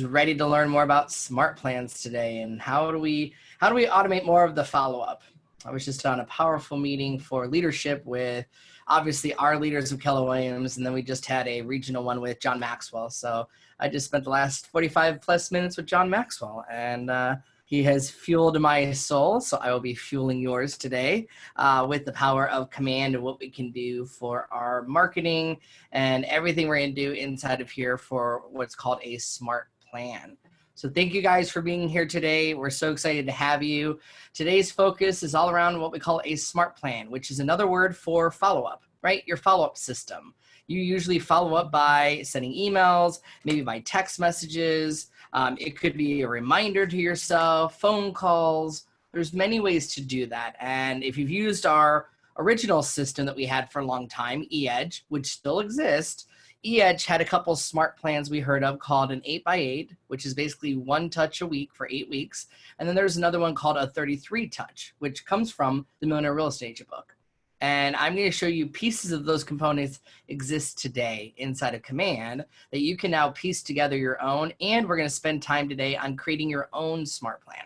ready to learn more about smart plans today and how do we automate more of the follow-up. I was just on a powerful meeting for leadership with obviously our leaders of Keller Williams, and then we just had a regional one with John Maxwell. So I just spent the last 45 plus minutes with John Maxwell, and he has fueled my soul. So I will be fueling yours today with the power of command and what we can do for our marketing and everything we're going to do inside of here for what's called a smart plan. So thank you guys for being here today. We're so excited to have you. Today's focus is all around what we call a smart plan, which is another word for follow-up, right? Your follow-up system. You usually follow up by sending emails, maybe by text messages. It could be a reminder to yourself, phone calls. There's many ways to do that. And if you've used our original system that we had for a long time, eEdge, which still exists, eEdge had a couple smart plans we heard of called an 8x8, which is basically one touch a week for 8 weeks. And then there's another one called a 33 touch, which comes from the Millennial Real Estate book. And I'm going to show you pieces of those components exist today inside of Command that you can now piece together your own. And we're going to spend time today on creating your own smart plan.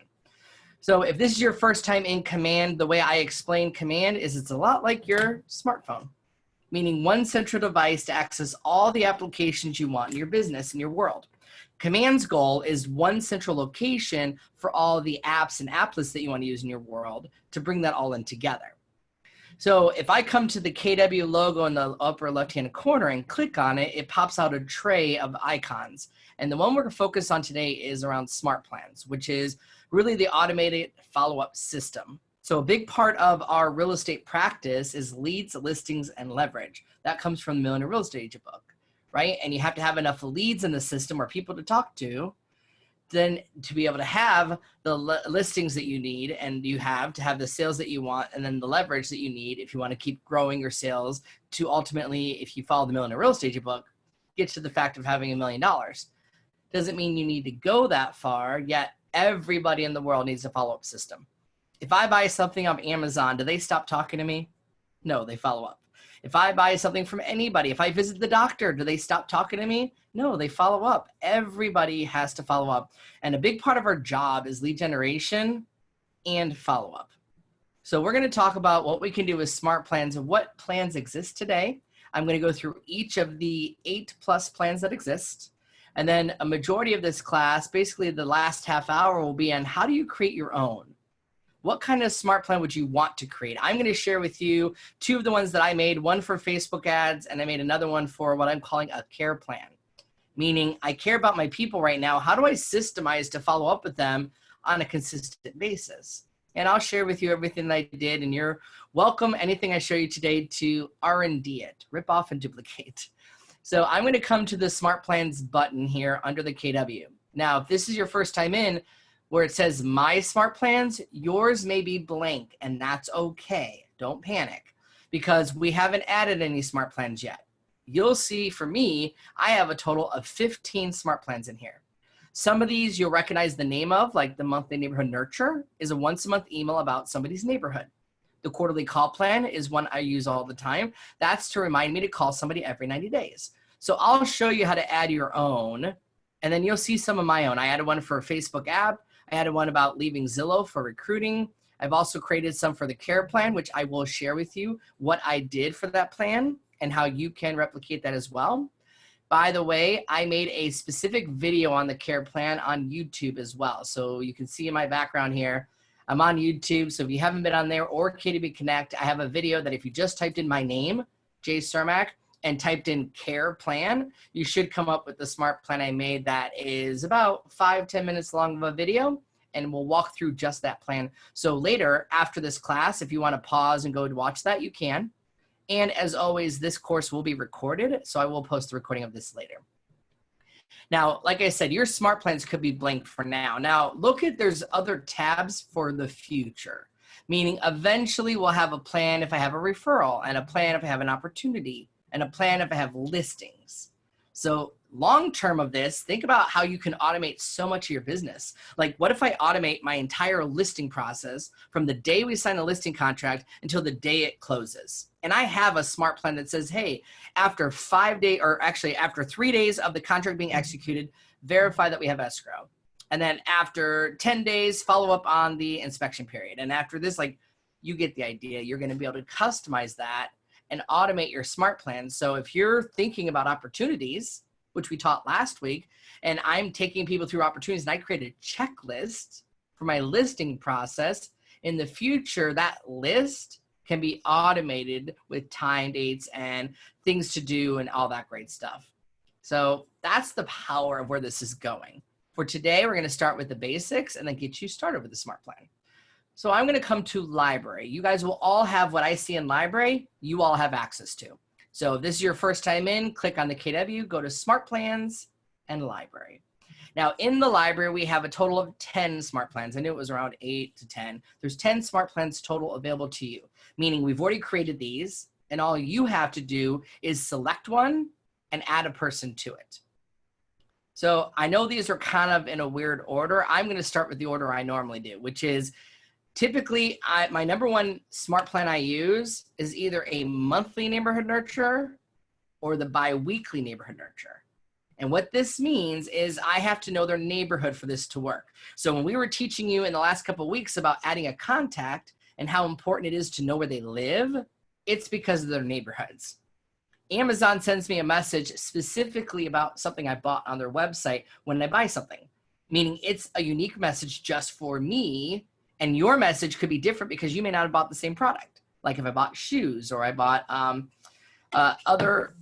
So if this is your first time in Command, the way I explain Command is it's a lot like your smartphone, meaning one central device to access all the applications you want in your business and your world. Command's goal is one central location for all the apps and applets that you want to use in your world to bring that all in together. So if I come to the KW logo in the upper left-hand corner and click on it, it pops out a tray of icons. And the one we're going to focus on today is around smart plans, which is really the automated follow-up system. So a big part of our real estate practice is leads, listings, and leverage. That comes from the Millennial Real Estate book, right? And you have to have enough leads in the system or people to talk to, then to be able to have the listings that you need and you have to have the sales that you want and then the leverage that you need if you want to keep growing your sales to ultimately, if you follow the Millennial Real Estate book, get to the fact of having $1 million. Doesn't mean you need to go that far, yet everybody in the world needs a follow-up system. If I buy something off Amazon, do they stop talking to me? No, they follow up. If I buy something from anybody, if I visit the doctor, do they stop talking to me? No, they follow up. Everybody has to follow up. And a big part of our job is lead generation and follow up. So we're going to talk about what we can do with smart plans and what plans exist today. I'm going to go through each of the 8+ plans that exist. And then a majority of this class, basically the last half hour, will be on how do you create your own? What kind of smart plan would you want to create? I'm going to share with you 2 of the ones that I made, one for Facebook ads, and I made another one for what I'm calling a care plan, meaning I care about my people right now. How do I systemize to follow up with them on a consistent basis? And I'll share with you everything that I did, and you're welcome anything I show you today to R&D it, rip off and duplicate. So I'm going to come to the Smart Plans button here under the KW. Now, if this is your first time in, where it says My Smart Plans, yours may be blank, and that's okay. Don't panic, because we haven't added any smart plans yet. You'll see for me, I have a total of 15 smart plans in here. Some of these you'll recognize the name of, like the monthly neighborhood nurture is a once-a-month email about somebody's neighborhood. The quarterly call plan is one I use all the time. That's to remind me to call somebody every 90 days. So I'll show you how to add your own, and then you'll see some of my own. I added one for a Facebook app. I added one about leaving Zillow for recruiting. I've also created some for the care plan, which I will share with you what I did for that plan and how you can replicate that as well. By the way, I made a specific video on the care plan on YouTube as well. So you can see in my background here, I'm on YouTube. So if you haven't been on there or KW Connect, I have a video that if you just typed in my name, Jay Cermak, and typed in care plan, you should come up with the smart plan I made that is about 5-10 minutes long of a video, and we'll walk through just that plan. So later after this class, if you want to pause and go and watch that, you can. And as always, this course will be recorded, so I will post the recording of this later. Now, like I said, your smart plans could be blank for now. Now, look at there's other tabs for the future, meaning eventually we'll have a plan if I have a referral, and a plan if I have an opportunity, and a plan if I have listings. So long term of this, think about how you can automate so much of your business. Like, what if I automate my entire listing process from the day we sign a listing contract until the day it closes? And I have a smart plan that says, hey, after 5 days, or actually after 3 days of the contract being executed, verify that we have escrow. And then after 10 days, follow up on the inspection period. And after this, like, you get the idea. You're going to be able to customize that and automate your smart plans. So if you're thinking about opportunities, which we taught last week, and I'm taking people through opportunities and I create a checklist for my listing process, in the future, that list can be automated with time dates and things to do and all that great stuff. So that's the power of where this is going. For today, we're going to start with the basics and then get you started with the smart plan. So I'm going to come to library. You guys will all have what I see in library, you all have access to. So if this is your first time in, click on the KW, go to smart plans and library. Now in the library, we have a total of 10 smart plans. I knew it was around 8 to 10. There's 10 smart plans total available to you, meaning we've already created these and all you have to do is select one and add a person to it. So I know these are kind of in a weird order. I'm going to start with the order I normally do, which is typically my number one smart plan I use is either a monthly neighborhood nurture or the bi-weekly neighborhood nurture. And what this means is I have to know their neighborhood for this to work. So when we were teaching you in the last couple of weeks about adding a contact and how important it is to know where they live, it's because of their neighborhoods. Amazon sends me a message specifically about something I bought on their website when I buy something, meaning it's a unique message just for me, and your message could be different because you may not have bought the same product. Like if I bought shoes or I bought other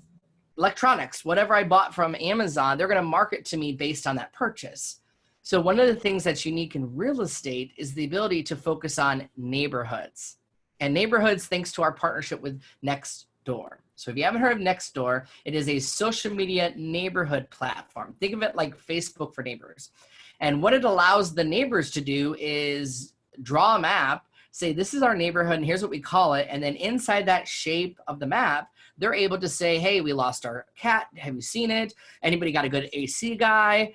electronics, whatever I bought from Amazon, they're going to market to me based on that purchase. So one of the things that's unique in real estate is the ability to focus on neighborhoods. And neighborhoods, thanks to our partnership with Nextdoor. So if you haven't heard of Nextdoor, it is a social media neighborhood platform. Think of it like Facebook for neighbors. And what it allows the neighbors to do is draw a map, say this is our neighborhood and here's what we call it. And then inside that shape of the map, they're able to say, hey, we lost our cat. Have you seen it? Anybody got a good AC guy?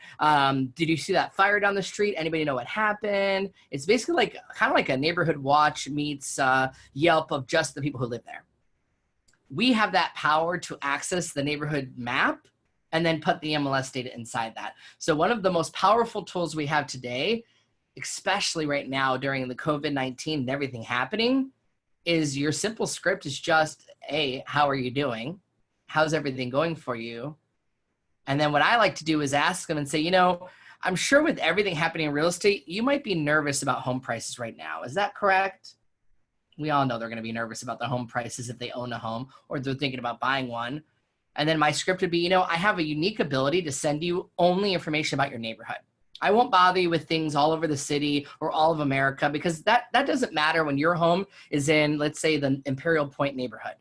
Did you see that fire down the street? Anybody know what happened? It's basically like kind of like a neighborhood watch meets Yelp of just the people who live there. We have that power to access the neighborhood map and then put the MLS data inside that. So one of the most powerful tools we have today, especially right now during the COVID-19 and everything happening, is your simple script is just, hey, how are you doing? How's everything going for you? And then what I like to do is ask them and say, you know, I'm sure with everything happening in real estate, you might be nervous about home prices right now. Is that correct? We all know they're going to be nervous about the home prices if they own a home or they're thinking about buying one. And then my script would be, you know, I have a unique ability to send you only information about your neighborhood. I won't bother you with things all over the city or all of America because that doesn't matter when your home is in, let's say, the Imperial Point neighborhood.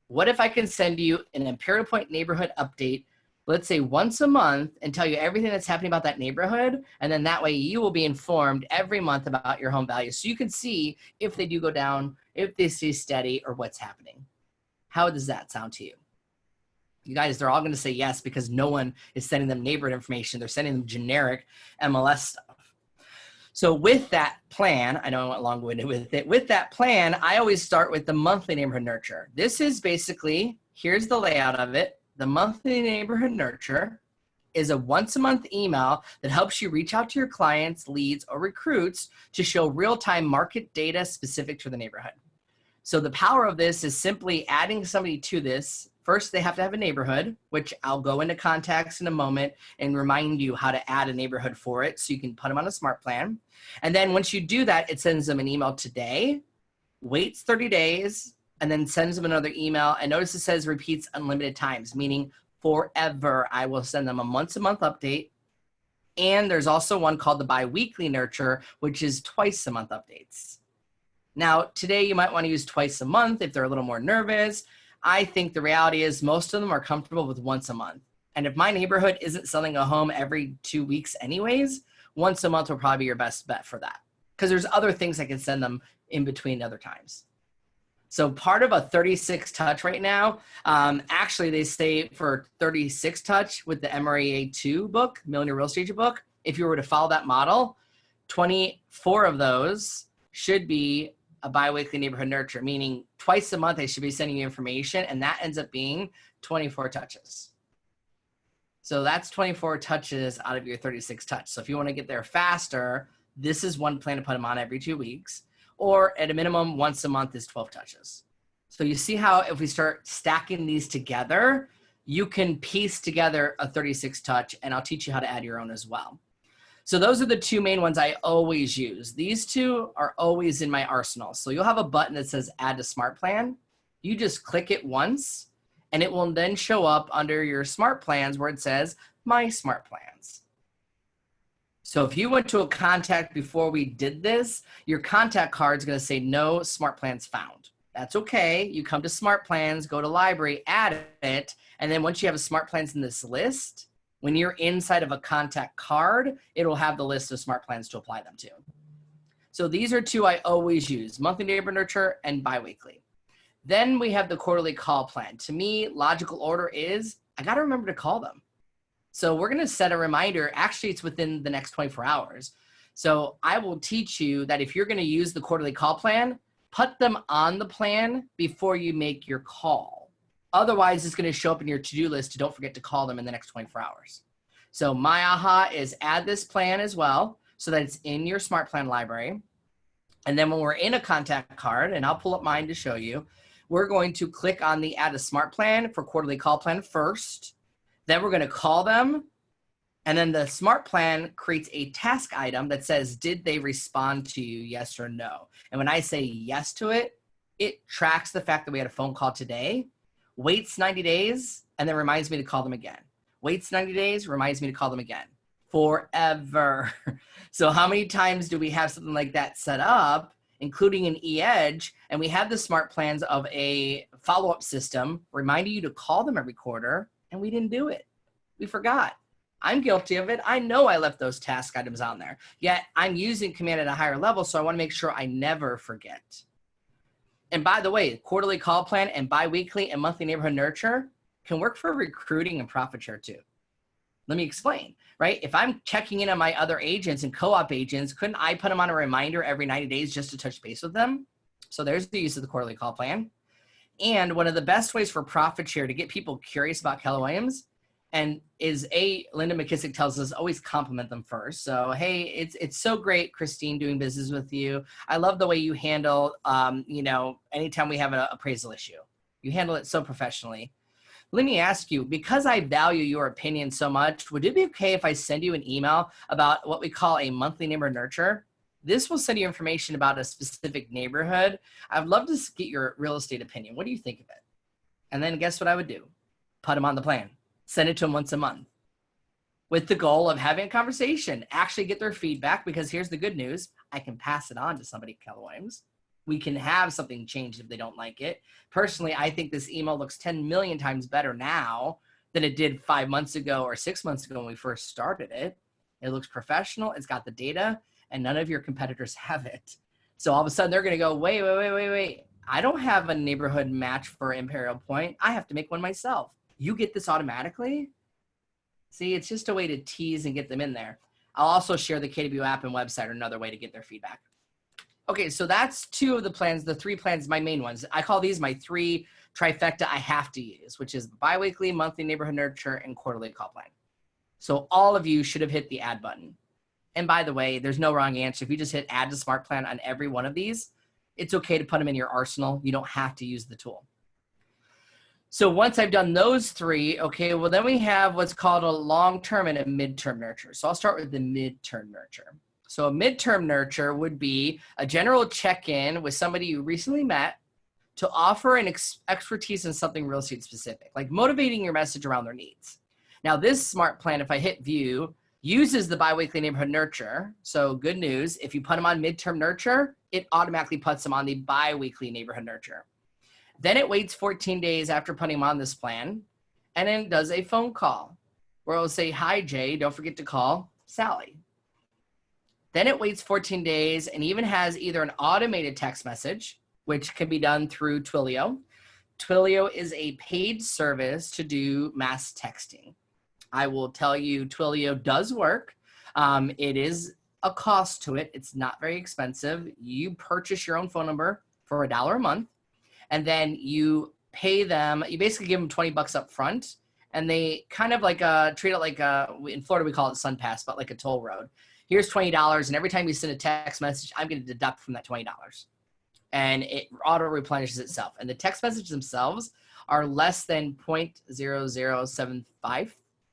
What if I can send you an Imperial Point neighborhood update, let's say once a month, and tell you everything that's happening about that neighborhood, and then that way you will be informed every month about your home values so you can see if they do go down, if they stay steady, or what's happening. How does that sound to you? You guys, they're all going to say yes because no one is sending them neighborhood information. They're sending them generic MLS stuff. So with that plan, I know I went long-winded with it. With that plan, I always start with the monthly neighborhood nurture. This is basically, here's the layout of it. The monthly neighborhood nurture is a once-a-month email that helps you reach out to your clients, leads, or recruits to show real-time market data specific to the neighborhood. So the power of this is simply adding somebody to this. First, they have to have a neighborhood, which I'll go into contacts in a moment and remind you how to add a neighborhood for it so you can put them on a smart plan. And then once you do that, it sends them an email today, waits 30 days, and then sends them another email. And notice it says repeats unlimited times, meaning forever. I will send them a once-a-month update. And there's also one called the bi-weekly nurture, which is twice-a-month updates. Now, today you might want to use twice a month if they're a little more nervous. I think the reality is most of them are comfortable with once a month. And if my neighborhood isn't selling a home every 2 weeks anyways, once a month will probably be your best bet for that. Because there's other things I can send them in between other times. So part of a 36 touch right now, actually they say for 36 touch with the MREA2 book, Millennial Real Estate book, if you were to follow that model, 24 of those should be a bi-weekly neighborhood nurture, meaning twice a month I should be sending you information, and that ends up being 24 touches. So that's 24 touches out of your 36 touch. So if you want to get there faster, this is one plan to put them on every 2 weeks, or at a minimum once a month is 12 touches. So you see how if we start stacking these together, you can piece together a 36 touch, and I'll teach you how to add your own as well. So those are the two main ones I always use. These two are always in my arsenal. So you'll have a button that says add to smart plan. You just click it once, and it will then show up under your smart plans where it says my smart plans. So if you went to a contact before we did this, your contact card is going to say no smart plans found. That's okay. You come to smart plans, go to library, add it. And then once you have a smart plans in this list, when you're inside of a contact card, it'll have the list of smart plans to apply them to. So these are two I always use, monthly neighborhood nurture and biweekly. Then we have the quarterly call plan. To me, logical order is I got to remember to call them. So we're going to set a reminder. Actually, it's within the next 24 hours. So I will teach you that if you're going to use the quarterly call plan, put them on the plan before you make your call. Otherwise, it's going to show up in your to-do list to don't forget to call them in the next 24 hours. So my aha is add this plan as well so that it's in your smart plan library. And then when we're in a contact card, and I'll pull up mine to show you, we're going to click on the add a smart plan for quarterly call plan first. Then we're going to call them. And then the smart plan creates a task item that says, did they respond to you, yes or no? And when I say yes to it, it tracks the fact that we had a phone call today, waits 90 days, and then reminds me to call them again. Waits 90 days, reminds me to call them again. Forever. So how many times do we have something like that set up, including an e-edge, and we have the smart plans of a follow-up system reminding you to call them every quarter, and we didn't do it. We forgot. I'm guilty of it. I know I left those task items on there, yet I'm using command at a higher level, so I want to make sure I never forget. And by the way, quarterly call plan and biweekly and monthly neighborhood nurture can work for recruiting and profit share too. Let me explain, right? If I'm checking in on my other agents and co-op agents, couldn't I put them on a reminder every 90 days just to touch base with them? So there's the use of the quarterly call plan. And one of the best ways for profit share to get people curious about Keller Williams and Linda McKissick tells us, always compliment them first. So, hey, it's so great, Christine, doing business with you. I love the way you handle, anytime we have an appraisal issue. You handle it so professionally. Let me ask you, because I value your opinion so much, would it be okay if I send you an email about what we call a monthly neighborhood nurture? This will send you information about a specific neighborhood. I'd love to get your real estate opinion. What do you think of it? And then guess what I would do? Put them on the plan. Send it to them once a month with the goal of having a conversation, actually get their feedback, because here's the good news. I can pass it on to somebody at Keller Williams. We can have something changed if they don't like it. Personally, I think this email looks 10 million times better now than it did 5 months ago or 6 months ago when we first started it. It looks professional. It's got the data, and none of your competitors have it. So all of a sudden they're going to go, wait. I don't have a neighborhood match for Imperial Point. I have to make one myself. You get this automatically. See, it's just a way to tease and get them in there. I'll also share the KW app and website, or another way to get their feedback. Okay, so that's two of the plans. The three plans, my main ones. I call these my three trifecta I have to use, which is biweekly, monthly neighborhood nurture, and quarterly call plan. So all of you should have hit the add button. And by the way, there's no wrong answer. If you just hit add to smart plan on every one of these, it's okay to put them in your arsenal. You don't have to use the tool. So once I've done those three, okay, well then we have what's called a long-term and a midterm nurture. So I'll start with the midterm nurture. So a midterm nurture would be a general check-in with somebody you recently met to offer an expertise in something real estate specific, like motivating your message around their needs. Now this smart plan, if I hit view, uses the biweekly neighborhood nurture. So good news, if you put them on midterm nurture, it automatically puts them on the biweekly neighborhood nurture. Then it waits 14 days after putting them on this plan, and then does a phone call where it'll say, hi, Jay, don't forget to call Sally. Then it waits 14 days and even has either an automated text message, which can be done through Twilio. Twilio is a paid service to do mass texting. I will tell you, Twilio does work. It is a cost to it. It's not very expensive. You purchase your own phone number for $1 a month. And then you pay them, you basically give them $20 up front, and they kind of like treat it like in Florida we call it Sun Pass, but like a toll road. Here's $20, and every time you send a text message, I'm going to deduct from that $20, and it auto replenishes itself. And the text messages themselves are less than 0.0075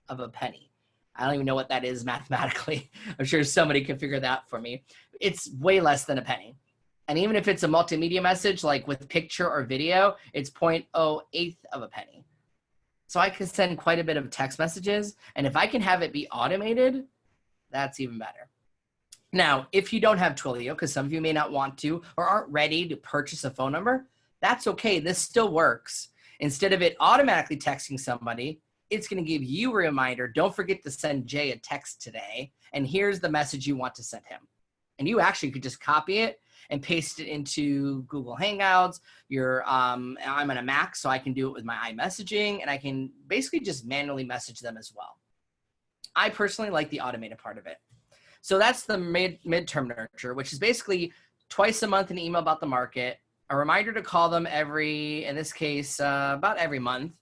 of a penny. I don't even know what that is mathematically. I'm sure somebody can figure that for me. It's way less than a penny. And even if it's a multimedia message, like with picture or video, it's 0.08 of a penny. So I can send quite a bit of text messages. And if I can have it be automated, that's even better. Now, if you don't have Twilio, because some of you may not want to or aren't ready to purchase a phone number, that's okay. This still works. Instead of it automatically texting somebody, it's going to give you a reminder. Don't forget to send Jay a text today. And here's the message you want to send him. And you actually could just copy it and paste it into Google Hangouts. I'm on a Mac, so I can do it with my iMessaging, and I can basically just manually message them as well. I personally like the automated part of it. So that's the midterm nurture, which is basically twice a month an email about the market, a reminder to call them in this case, about every month.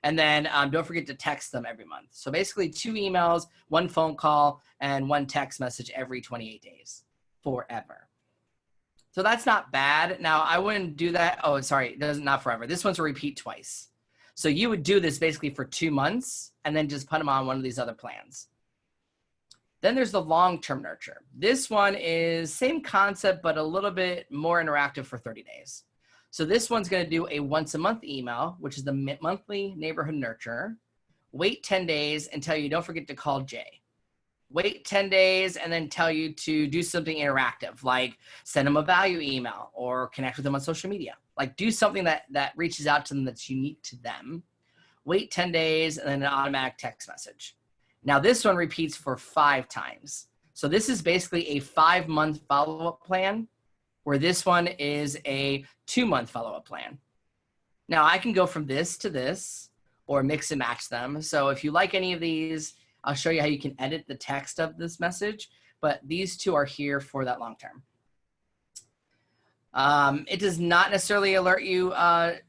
And then don't forget to text them every month. So basically 2 emails, 1 phone call, and 1 text message every 28 days forever. So that's not bad. Now I wouldn't do that. Oh, sorry, not forever. This one's a repeat twice. So you would do this basically for 2 months and then just put them on one of these other plans. Then there's the long-term nurture. This one is same concept, but a little bit more interactive for 30 days. So this one's going to do a once a month email, which is the monthly neighborhood nurture. Wait 10 days and tell you, don't forget to call Jay. Wait 10 days and then tell you to do something interactive, like send them a value email or connect with them on social media. Like do something that reaches out to them that's unique to them. Wait 10 days and then an automatic text message. Now this one repeats for 5 times. So this is basically a 5-month follow-up plan, where this one is a 2-month follow-up plan. Now I can go from this to this or mix and match them. So if you like any of these, I'll show you how you can edit the text of this message, but these 2 are here for that long term. It does not necessarily alert you,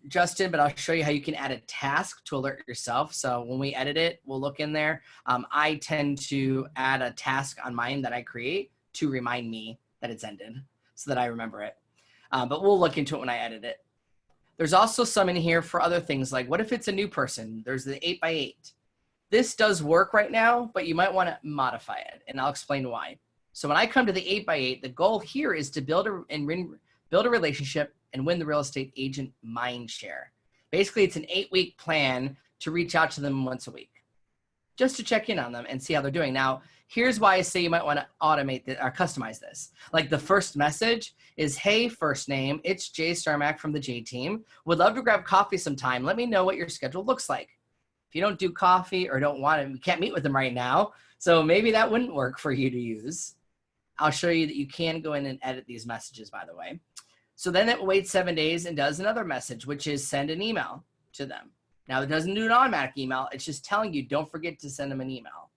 Justin, but I'll show you how you can add a task to alert yourself. So when we edit it, we'll look in there. I tend to add a task on mine that I create to remind me that it's ended so that I remember it. But we'll look into it when I edit it. There's also some in here for other things, like what if it's a new person? There's the 8x8. This does work right now, but you might want to modify it, and I'll explain why. So when I come to the 8x8, the goal here is to build a relationship and win the real estate agent mind share. Basically, it's an 8-week plan to reach out to them once a week, just to check in on them and see how they're doing. Now, here's why I say you might want to automate this or customize this. Like the first message is, hey, first name, it's Jay Cermak from the J team. Would love to grab coffee sometime. Let me know what your schedule looks like. If you don't do coffee or don't want to, you can't meet with them right now. So maybe that wouldn't work for you to use. I'll show you that you can go in and edit these messages, by the way. So then it waits 7 days and does another message, which is send an email to them. Now it doesn't do an automatic email. It's just telling you, don't forget to send them an email.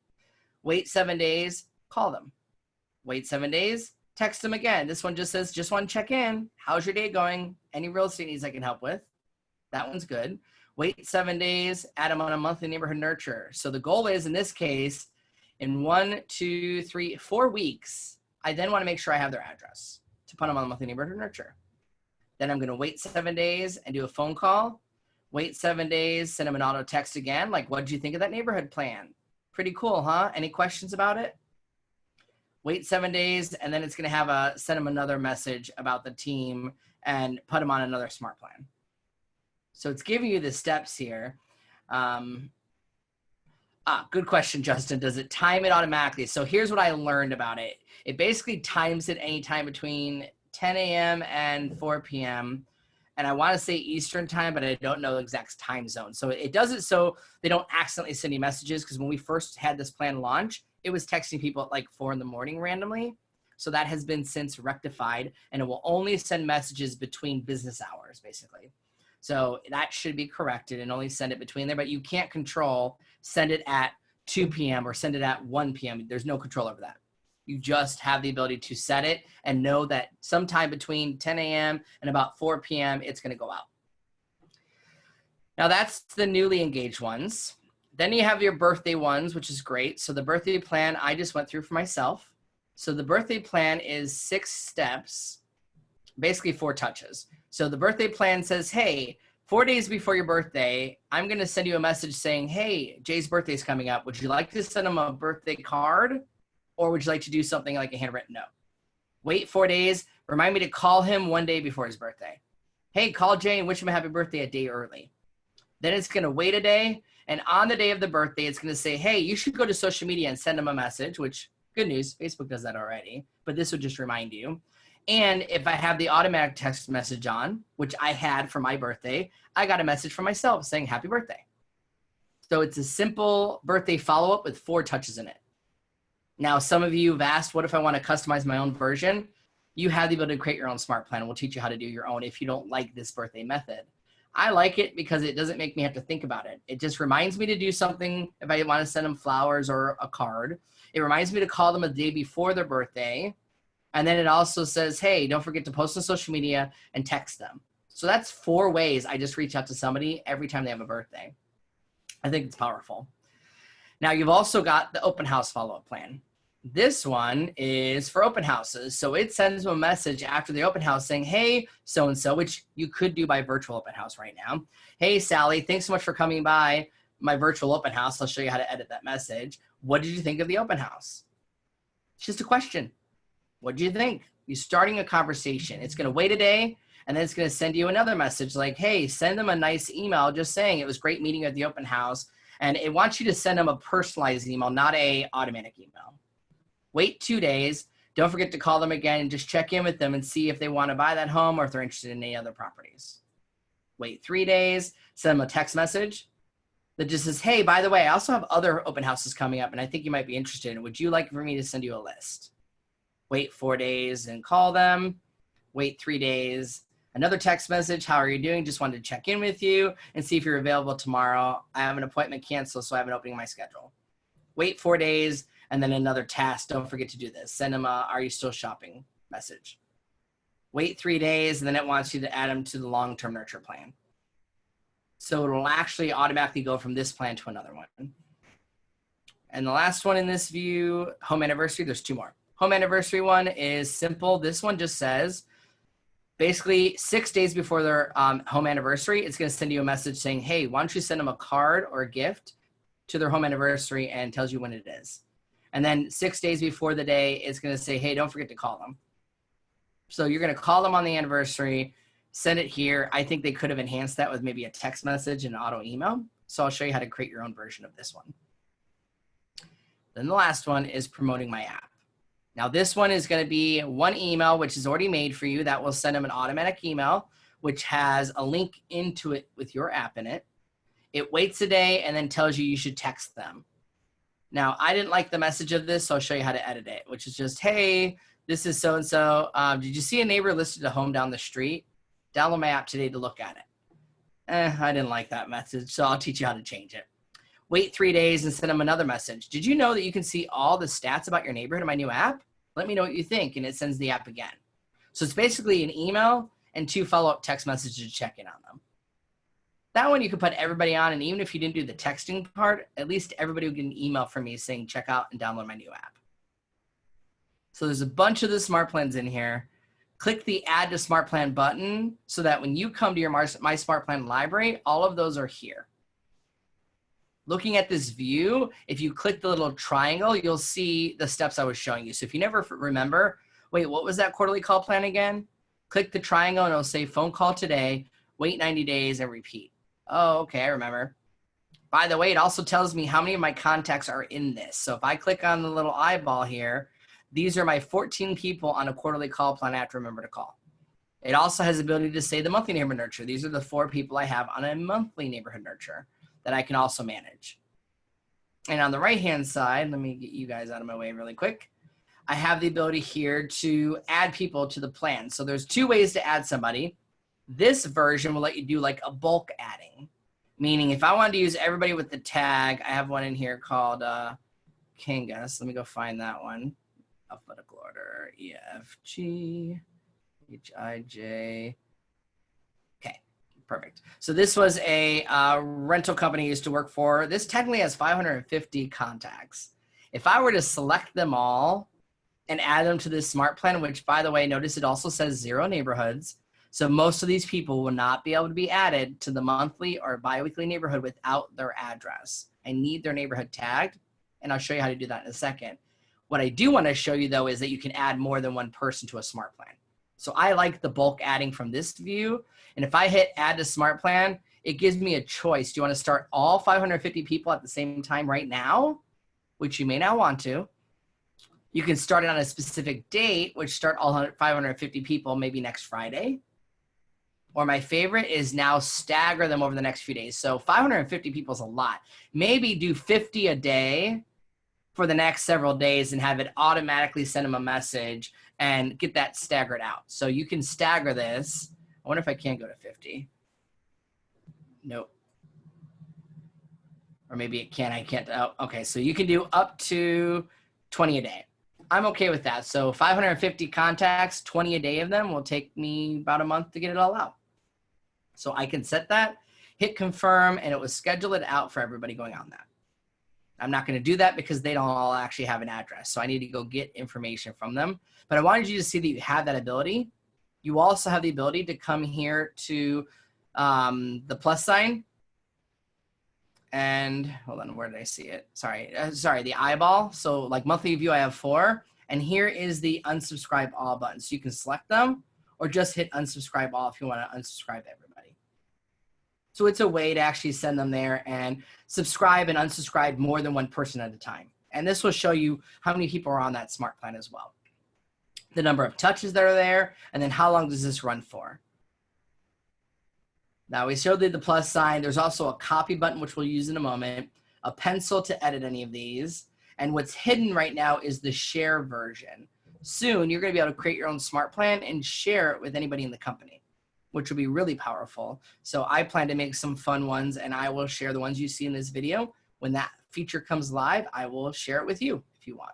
Wait 7 days, call them. Wait 7 days, text them again. This one just says, just want to check in. How's your day going? Any real estate needs I can help with? That one's good. Wait 7 days, add them on a monthly neighborhood nurture. So the goal is, in this case, in 1, 2, 3, 4 weeks, I then want to make sure I have their address to put them on a monthly neighborhood nurture. Then I'm going to wait 7 days and do a phone call. Wait 7 days, send them an auto text again. Like, what did you think of that neighborhood plan? Pretty cool, huh? Any questions about it? Wait 7 days, and then it's going to send them another message about the team and put them on another smart plan. So it's giving you the steps here. Good question, Justin. Does it time it automatically? So here's what I learned about it. It basically times it anytime between 10 a.m. and 4 p.m. And I want to say Eastern time, but I don't know the exact time zone. So it does it so they don't accidentally send you messages, because when we first had this plan launch, it was texting people at like 4 in the morning randomly. So that has been since rectified, and it will only send messages between business hours, basically. So that should be corrected and only send it between there, but you can't control send it at 2 p.m. or send it at 1 p.m. There's no control over that. You just have the ability to set it and know that sometime between 10 a.m. and about 4 p.m. it's going to go out. Now that's the newly engaged ones. Then you have your birthday ones, which is great. So the birthday plan I just went through for myself. So the birthday plan is 6 steps, basically 4 touches. So the birthday plan says, hey, 4 days before your birthday, I'm going to send you a message saying, hey, Jay's birthday is coming up. Would you like to send him a birthday card, or would you like to do something like a handwritten note? Wait 4 days. Remind me to call him 1 day before his birthday. Hey, call Jay and wish him a happy birthday a day early. Then it's going to wait a day. And on the day of the birthday, it's going to say, hey, you should go to social media and send him a message, which, good news, Facebook does that already. But this would just remind you. And if I have the automatic text message on, which I had for my birthday, I got a message from myself saying happy birthday. So it's a simple birthday follow-up with 4 touches in it. Now, some of you have asked, what if I want to customize my own version? You have the ability to create your own smart plan. We'll teach you how to do your own if you don't like this birthday method. I like it because it doesn't make me have to think about it. It just reminds me to do something if I want to send them flowers or a card. It reminds me to call them a day before their birthday. And then it also says, hey, don't forget to post on social media and text them. So that's 4 ways I just reach out to somebody every time they have a birthday. I think it's powerful. Now, you've also got the open house follow-up plan. This one is for open houses. So it sends them a message after the open house saying, hey, so-and-so, which you could do by virtual open house right now. Hey, Sally, thanks so much for coming by my virtual open house. I'll show you how to edit that message. What did you think of the open house? It's just a question. What do you think? You're starting a conversation. It's going to wait a day, and then it's going to send you another message like, hey, send them a nice email just saying it was great meeting you at the open house. And it wants you to send them a personalized email, not a automatic email. Wait 2 days. Don't forget to call them again and just check in with them and see if they want to buy that home or if they're interested in any other properties. Wait 3 days. Send them a text message that just says, hey, by the way, I also have other open houses coming up and I think you might be interested. Would you like for me to send you a list? Wait 4 days and call them. Wait 3 days. Another text message. How are you doing? Just wanted to check in with you and see if you're available tomorrow. I have an appointment canceled, so I have an opening in my schedule. Wait 4 days. And then another task, don't forget to do this. Send them a, are you still shopping message. Wait 3 days, and then it wants you to add them to the long-term nurture plan. So it will actually automatically go from this plan to another one. And the last one in this view, home anniversary, there's 2 more. Home anniversary one is simple. This one just says, basically 6 days before their home anniversary, it's gonna send you a message saying, hey, why don't you send them a card or a gift to their home anniversary, and tells you when it is. And then 6 days before the day, it's going to say, hey, don't forget to call them. So you're going to call them on the anniversary, send it here. I think they could have enhanced that with maybe a text message and auto email. So I'll show you how to create your own version of this one. Then the last one is promoting my app. Now this one is going to be 1 email, which is already made for you. That will send them an automatic email, which has a link into it with your app in it. It waits a day and then tells you should text them. Now, I didn't like the message of this, so I'll show you how to edit it, which is just, hey, this is so-and-so. Did you see a neighbor listed a home down the street? Download my app today to look at it. I didn't like that message, so I'll teach you how to change it. Wait 3 days and send them another message. Did you know that you can see all the stats about your neighborhood in my new app? Let me know what you think, and it sends the app again. So it's basically an email and 2 follow-up text messages to check in on them. That one you could put everybody on, and even if you didn't do the texting part, at least everybody would get an email from me saying, check out and download my new app. So there's a bunch of the smart plans in here. Click the Add to Smart Plan button so that when you come to your My Smart Plan library, all of those are here. Looking at this view, if you click the little triangle, you'll see the steps I was showing you. So if you never remember, wait, what was that quarterly call plan again? Click the triangle and it'll say phone call today, wait 90 days, and repeat. Oh, okay, I remember. By the way, it also tells me how many of my contacts are in this. So if I click on the little eyeball here, these are my 14 people on a quarterly call plan I have to remember to call. It also has the ability to say the monthly neighborhood nurture. These are the 4 people I have on a monthly neighborhood nurture that I can also manage. And on the right-hand side, let me get you guys out of my way really quick. I have the ability here to add people to the plan. So there's 2 ways to add somebody. This version will let you do like a bulk adding, meaning if I wanted to use everybody with the tag, I have one in here called Kangas. Let me go find that one. Alphabetical order, E, F, G, H, I, J. Okay, Perfect. So this was a rental company I used to work for. This technically has 550 contacts. If I were to select them all and add them to this smart plan, which by the way, notice it also says 0 neighborhoods. So most of these people will not be able to be added to the monthly or biweekly neighborhood without their address. I need their neighborhood tagged, and I'll show you how to do that in a second. What I do want to show you though is that you can add more than one person to a smart plan. So I like the bulk adding from this view. And if I hit add to smart plan, it gives me a choice. Do you want to start all 550 people at the same time right now, which you may not want to? You can start it on a specific date, which start all 550 people maybe next Friday. Or my favorite is now stagger them over the next few days. So 550 people is a lot. Maybe do 50 a day for the next several days and have it automatically send them a message and get that staggered out. So you can stagger this. I wonder if I can go to 50. Nope. Or maybe it can, I can't. Oh, okay, so you can do up to 20 a day. I'm okay with that. So 550 contacts, 20 a day of them will take me about a month to get it all out. So I can set that, hit confirm, and it will schedule it out for everybody going on that. I'm not going to do that because they don't all actually have an address. So I need to go get information from them. But I wanted you to see that you have that ability. You also have the ability to come here to the plus sign. And hold on, where did I see it? Sorry, the eyeball. So like monthly view, I have 4. And here is the unsubscribe all button. So you can select them or just hit unsubscribe all if you want to unsubscribe everybody. So it's a way to actually send them there and subscribe and unsubscribe more than one person at a time. And this will show you how many people are on that smart plan as well. The number of touches that are there, and then how long does this run for? Now we showed the plus sign. There's also a copy button, which we'll use in a moment, a pencil to edit any of these. And what's hidden right now is the share version. Soon, you're going to be able to create your own smart plan and share it with anybody in the company, which will be really powerful. So I plan to make some fun ones, and I will share the ones you see in this video. When that feature comes live, I will share it with you if you want.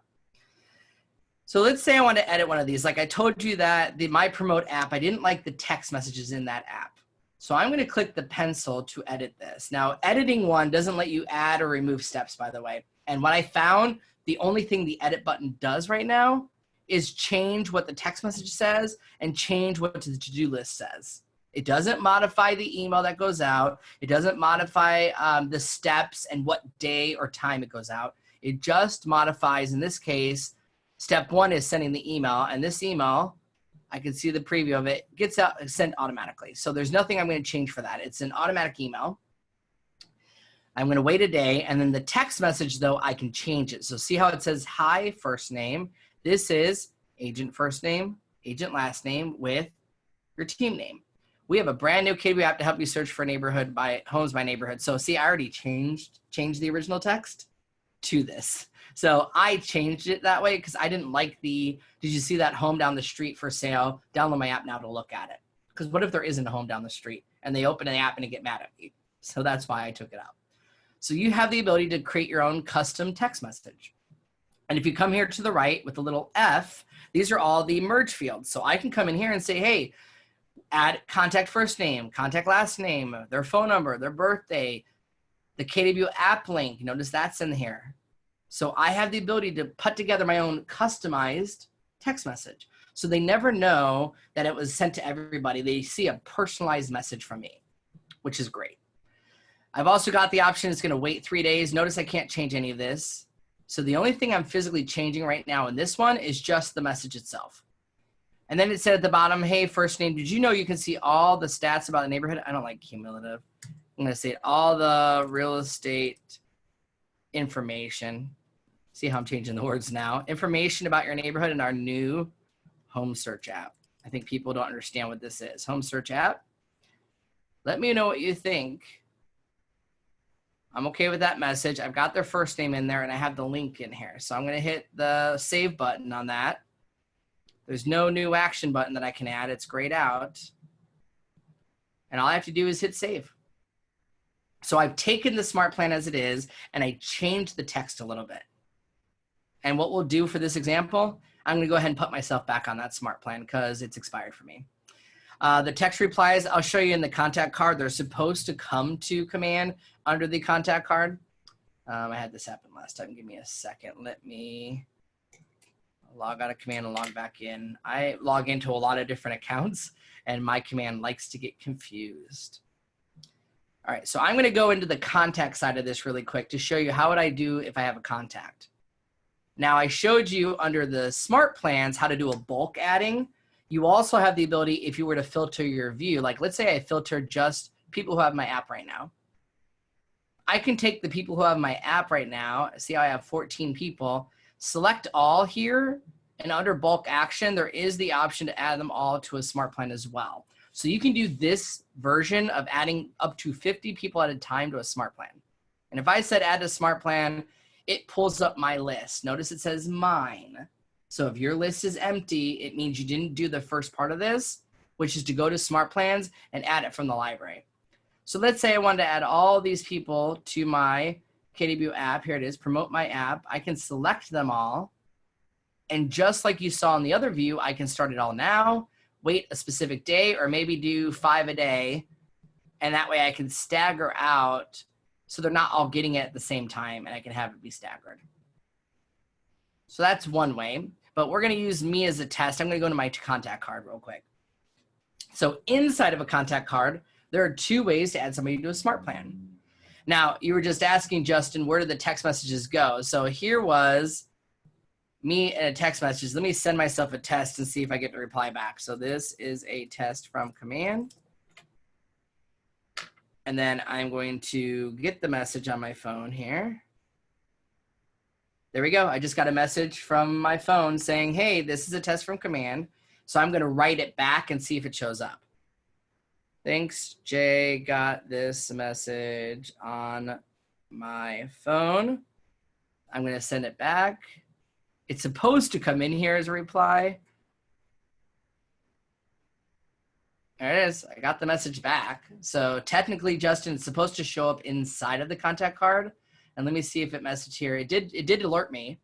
So let's say I want to edit one of these. Like I told you that the My Promote app, I didn't like the text messages in that app. So I'm going to click the pencil to edit this. Now, editing one doesn't let you add or remove steps, by the way. And what I found, the only thing the edit button does right now is change what the text message says and change what the to-do list says. It doesn't modify the email that goes out. It doesn't modify the steps and what day or time it goes out. It just modifies, in this case, step 1 is sending the email, and this email, I can see the preview of it, gets out sent automatically. So there's nothing I'm going to change for that. It's an automatic email. I'm going to wait a day, and then the text message, though, I can change it. So see how it says, hi, first name. This is agent first name, agent last name with your team name. We have a brand new KW app to help you search for neighborhood by homes by neighborhood. So see, I already changed the original text to this. So I changed it that way because I didn't like did you see that home down the street for sale? Download my app now to look at it. Because what if there isn't a home down the street and they open the app and they get mad at me? So that's why I took it out. So you have the ability to create your own custom text message. And if you come here to the right with the little F, these are all the merge fields. So I can come in here and say, hey, add contact first name, contact last name, their phone number, their birthday, the KW app link. Notice that's in here. So I have the ability to put together my own customized text message. So they never know that it was sent to everybody. They see a personalized message from me, which is great. I've also got the option, it's going to wait 3 days. Notice I can't change any of this. So the only thing I'm physically changing right now in this one is just the message itself. And then it said at the bottom, hey, first name, did you know you can see all the stats about the neighborhood? I don't like cumulative. I'm going to say all the real estate information. See how I'm changing the words now. Information about your neighborhood in our new home search app. I think people don't understand what this is. Home search app. Let me know what you think. I'm okay with that message. I've got their first name in there and I have the link in here. So I'm going to hit the save button on that. There's no new action button that I can add. It's grayed out. And all I have to do is hit save. So I've taken the smart plan as it is and I changed the text a little bit. And what we'll do for this example, I'm going to go ahead and put myself back on that smart plan because it's expired for me. The text replies, I'll show you in the contact card. They're supposed to come to command under the contact card. I had this happen last time. Give me a second. Let me log out of command and log back in. I log into a lot of different accounts, and my command likes to get confused. All right, so I'm going to go into the contact side of this really quick to show you how would I do if I have a contact. Now, I showed you under the smart plans how to do a bulk adding. You also have the ability, if you were to filter your view, like let's say I filter just people who have my app right now. I can take the people who have my app right now, see how I have 14 people, select all here, and under bulk action, there is the option to add them all to a smart plan as well. So you can do this version of adding up to 50 people at a time to a smart plan. And if I said add to smart plan, it pulls up my list. Notice it says mine. So if your list is empty, it means you didn't do the first part of this, which is to go to smart plans and add it from the library. So let's say I wanted to add all these people to my KW app. Here it is, promote my app. I can select them all. And just like you saw in the other view, I can start it all now, wait a specific day, or maybe do 5 a day. And that way I can stagger out so they're not all getting it at the same time, and I can have it be staggered. So that's one way, but we're going to use me as a test. I'm going to go to my contact card real quick. So inside of a contact card, there are 2 ways to add somebody to a smart plan. Now, you were just asking, Justin, where did the text messages go? So here was me and a text message. Let me send myself a test and see if I get the reply back. So this is a test from command. And then I'm going to get the message on my phone here. There we go. I just got a message from my phone saying, hey, this is a test from command. So I'm going to write it back and see if it shows up. Thanks, Jay. Got this message on my phone. I'm going to send it back. It's supposed to come in here as a reply. There it is. I got the message back. So technically, Justin, it's supposed to show up inside of the contact card. And let me see if it messaged here. It did alert me.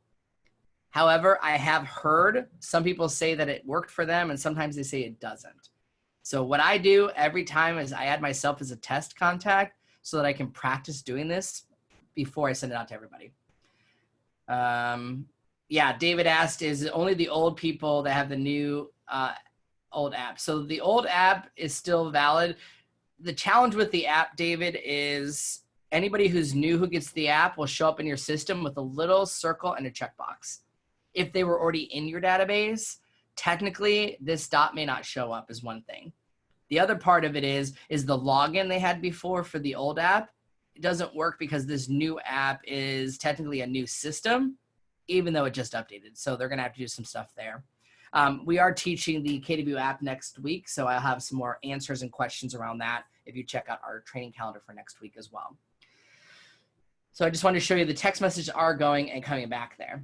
However, I have heard some people say that it worked for them, and sometimes they say it doesn't. So what I do every time is I add myself as a test contact so that I can practice doing this before I send it out to everybody. Yeah, David asked, is it only the old people that have the new old app? So the old app is still valid. The challenge with the app, David, is anybody who's new who gets the app will show up in your system with a little circle and a checkbox. If they were already in your database, technically this dot may not show up is one thing. The other part of it is the login they had before for the old app. It doesn't work because this new app is technically a new system, even though it just updated. So they're gonna have to do some stuff there. We are teaching the KW app next week, so I'll have some more answers and questions around that if you check out our training calendar for next week as well. So I just wanted to show you the text messages are going and coming back there.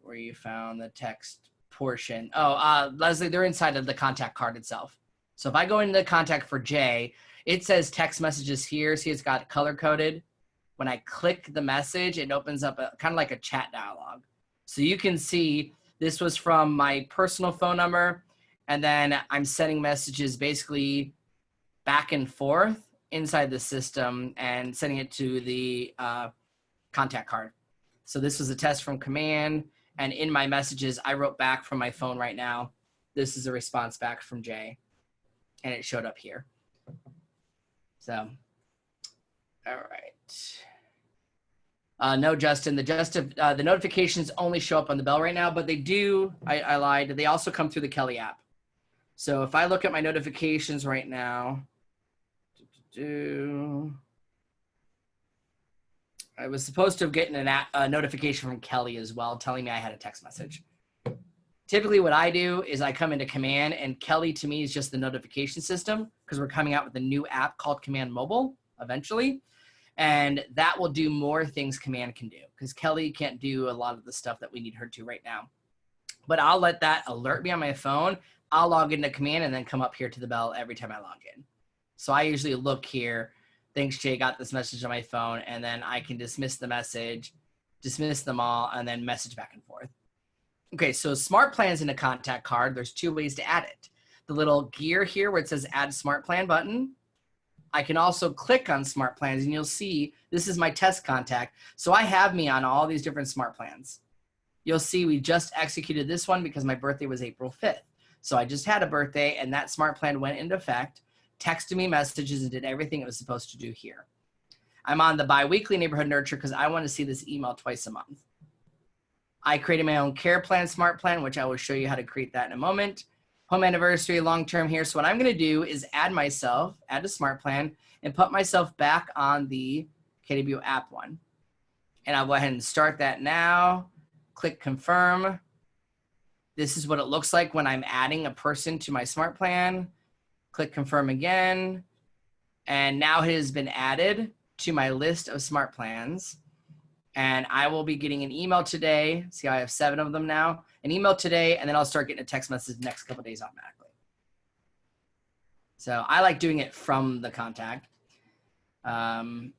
Where you found the text portion. Oh, Leslie, they're inside of the contact card itself. So if I go into the contact for Jay, it says text messages here. See, it's got color coded. When I click the message, it opens up kind of like a chat dialog. So you can see this was from my personal phone number, and then I'm sending messages basically back and forth inside the system and sending it to the contact card. So this was a test from command, and in my messages, I wrote back from my phone right now. This is a response back from Jay, and it showed up here. So, all right. No, Justin, the notifications only show up on the bell right now, but they do, I lied, they also come through the Kelly app. So if I look at my notifications right now, I was supposed to have gotten a notification from Kelly as well, telling me I had a text message. Typically what I do is I come into command, and Kelly to me is just the notification system because we're coming out with a new app called Command Mobile eventually. And that will do more things command can do because Kelly can't do a lot of the stuff that we need her to right now. But I'll let that alert me on my phone. I'll log into command and then come up here to the bell every time I log in. So I usually look here. Thanks, Jay, got this message on my phone, and then I can dismiss the message, dismiss them all, and then message back and forth. Okay, so smart plans in a contact card, there's 2 ways to add it. the little gear here where it says Add Smart Plan button. I can also click on Smart Plans, and you'll see this is my test contact. So I have me on all these different Smart Plans. You'll see we just executed this one because my birthday was April 5th. So I just had a birthday, and that Smart Plan went into effect, texted me messages, and did everything it was supposed to do here. I'm on the biweekly Neighborhood Nurture because I want to see this email twice a month. I created my own care plan, Smart Plan, which I will show you how to create that in a moment. Home anniversary, long-term here. So what I'm going to do is add a Smart Plan, and put myself back on the KW app one. And I'll go ahead and start that now. Click confirm. This is what it looks like when I'm adding a person to my Smart Plan. Click confirm again. And now it has been added to my list of Smart Plans. And I will be getting an email today. See, I have 7 of them now. An email today, and then I'll start getting a text message the next couple of days automatically. So I like doing it from the contact. That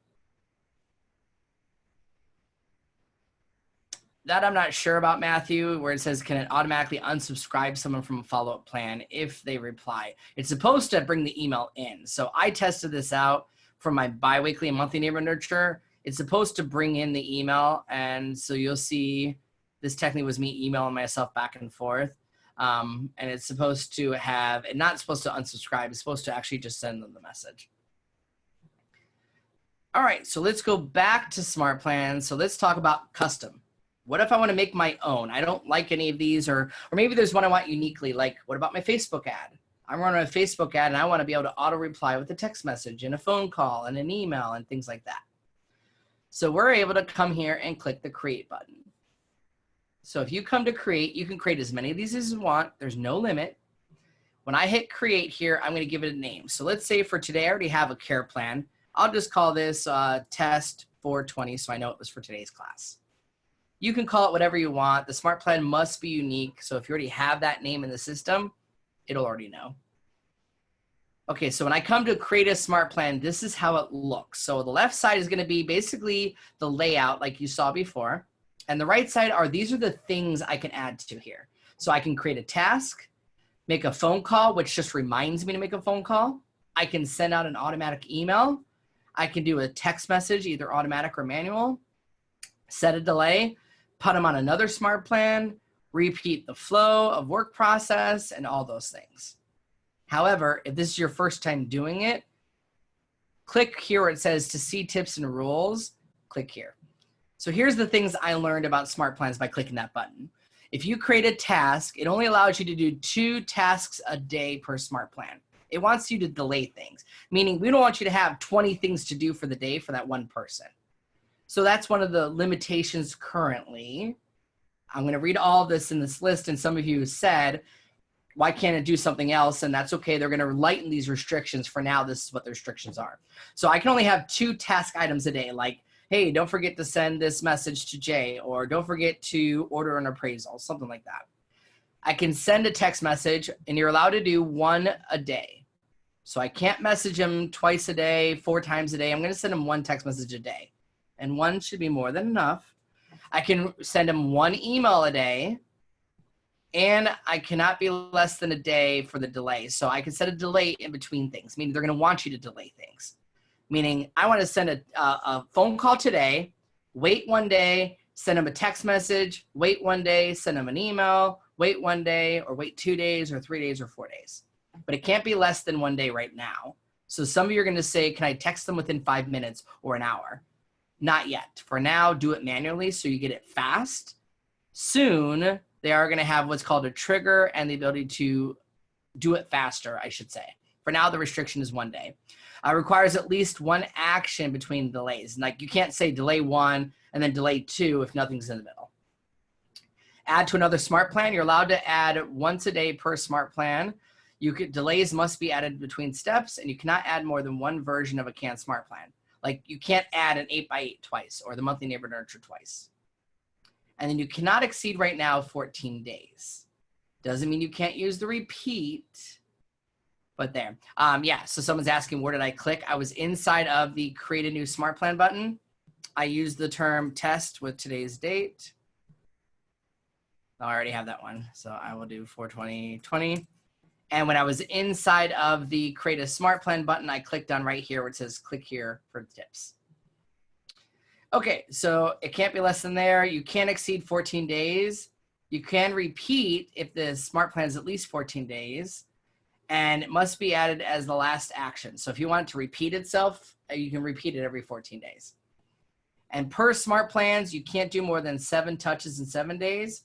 I'm not sure about, Matthew, where it says, can it automatically unsubscribe someone from a follow-up plan if they reply? It's supposed to bring the email in. So I tested this out for my biweekly and monthly Neighborhood Nurture. It's supposed to bring in the email. And so you'll see this technically was me emailing myself back and forth. And it's supposed to have, it's not supposed to unsubscribe. It's supposed to actually just send them the message. All right, so let's go back to Smart Plans. So let's talk about custom. What if I want to make my own? I don't like any of these, or maybe there's one I want uniquely. Like, what about my Facebook ad? I'm running a Facebook ad, and I want to be able to auto reply with a text message and a phone call and an email and things like that. So we're able to come here and click the create button. So if you come to create, you can create as many of these as you want. There's no limit. When I hit create here, I'm going to give it a name. So let's say for today, I already have a care plan. I'll just call this test 420, so I know it was for today's class. You can call it whatever you want. The Smart Plan must be unique. So if you already have that name in the system, it'll already know. Okay, so when I come to create a Smart Plan, this is how it looks. So the left side is going to be basically the layout like you saw before. And the right side these are the things I can add to here. So I can create a task, make a phone call, which just reminds me to make a phone call. I can send out an automatic email. I can do a text message, either automatic or manual, set a delay, put them on another Smart Plan, repeat the flow of work process, and all those things. However, if this is your first time doing it, click here where it says to see tips and rules, click here. So here's the things I learned about Smart Plans by clicking that button. If you create a task, it only allows you to do 2 tasks a day per Smart Plan. It wants you to delay things, meaning we don't want you to have 20 things to do for the day for that one person. So that's one of the limitations currently. I'm going to read all of this in this list, and some of you said, why can't it do something else? And that's okay. They're going to lighten these restrictions. For now, this is what the restrictions are. So I can only have 2 task items a day, like, hey, don't forget to send this message to Jay, or don't forget to order an appraisal, something like that. I can send a text message, and you're allowed to do 1 a day. So I can't message them twice a day, 4 times a day. I'm going to send them 1 text message a day. And 1 should be more than enough. I can send them 1 email a day, and I cannot be less than a day for the delay. So I can set a delay in between things, meaning they're going to want you to delay things. Meaning I want to send a phone call today, wait 1 day, send them a text message, wait 1 day, send them an email, wait 1 day, or wait 2 days or 3 days or 4 days. But it can't be less than 1 day right now. So some of you are going to say, can I text them within 5 minutes or an hour? Not yet. For now, do it manually so you get it fast. Soon, they are going to have what's called a trigger and the ability to do it faster, I should say. For now, the restriction is 1 day. Requires at least 1 action between delays. Like you can't say delay 1 and then delay 2 if nothing's in the middle. Add to another Smart Plan. You're allowed to add once a day per Smart Plan. Delays must be added between steps, and you cannot add more than 1 version of a canned Smart Plan. Like you can't add an 8x8 twice or the monthly Neighborhood Nurture twice. And then you cannot exceed right now 14 days. Doesn't mean you can't use the repeat, but there. Yeah, so someone's asking, where did I click? I was inside of the create a new Smart Plan button. I used the term test with today's date. I already have that one. So I will do 4/20/20. And when I was inside of the Create a Smart Plan button, I clicked on right here where it says click here for tips. Okay, so it can't be less than there. You can't exceed 14 days. You can repeat if the smart plan is at least 14 days. And it must be added as the last action. So if you want it to repeat itself, you can repeat it every 14 days. And per smart plans, you can't do more than 7 touches in 7 days,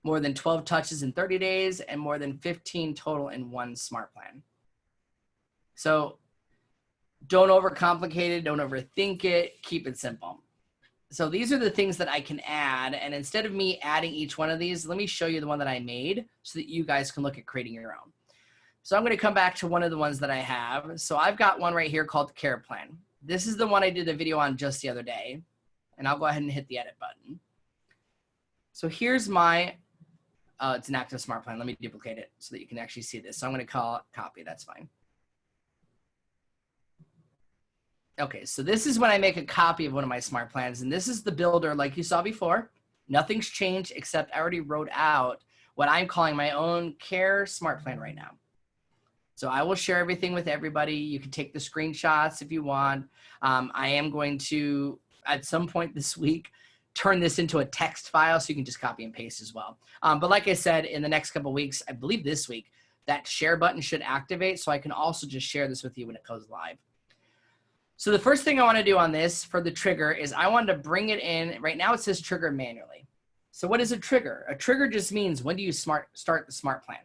more than 12 touches in 30 days, and more than 15 total in one smart plan. So don't overcomplicate it, don't overthink it, keep it simple. So these are the things that I can add. And instead of me adding each one of these, let me show you the one that I made so that you guys can look at creating your own. So I'm going to come back to one of the ones that I have. So I've got one right here called the Care Plan. This is the one I did a video on just the other day. And I'll go ahead and hit the edit button. So here's my, it's an active smart plan. Let me duplicate it so that you can actually see this. So I'm going to call it copy. That's fine. Okay, so this is when I make a copy of one of my smart plans, and this is the builder like you saw before. Nothing's changed except I already wrote out what I'm calling my own Care Smart Plan right now. So I will share everything with everybody. You can take the screenshots if you want. I am going to, at some point this week, turn this into a text file so you can just copy and paste as well. But like I said, in the next couple of weeks, I believe this week, that share button should activate so I can also just share this with you when it goes live. So the first thing I want to do on this for the trigger is I want to bring it in. Right now it says trigger manually. So what is a trigger? A trigger just means when do you start the smart plan.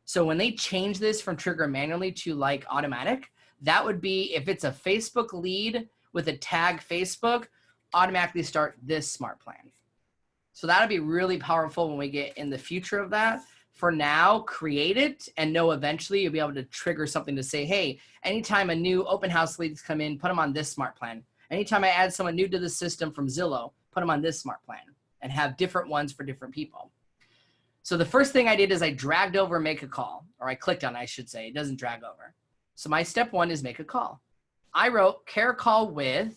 So when they change this from trigger manually to like automatic, that would be if it's a Facebook lead with a tag Facebook, automatically start this smart plan. So that'll be really powerful when we get in the future of that. For now, create it and know eventually you'll be able to trigger something to say, hey, anytime a new open house leads come in, put them on this smart plan. Anytime I add someone new to the system from Zillow, put them on this smart plan and have different ones for different people. So the first thing I did is I dragged over make a call, or I clicked on it, I should say. It doesn't drag over. So my step 1 is make a call. I wrote care call with,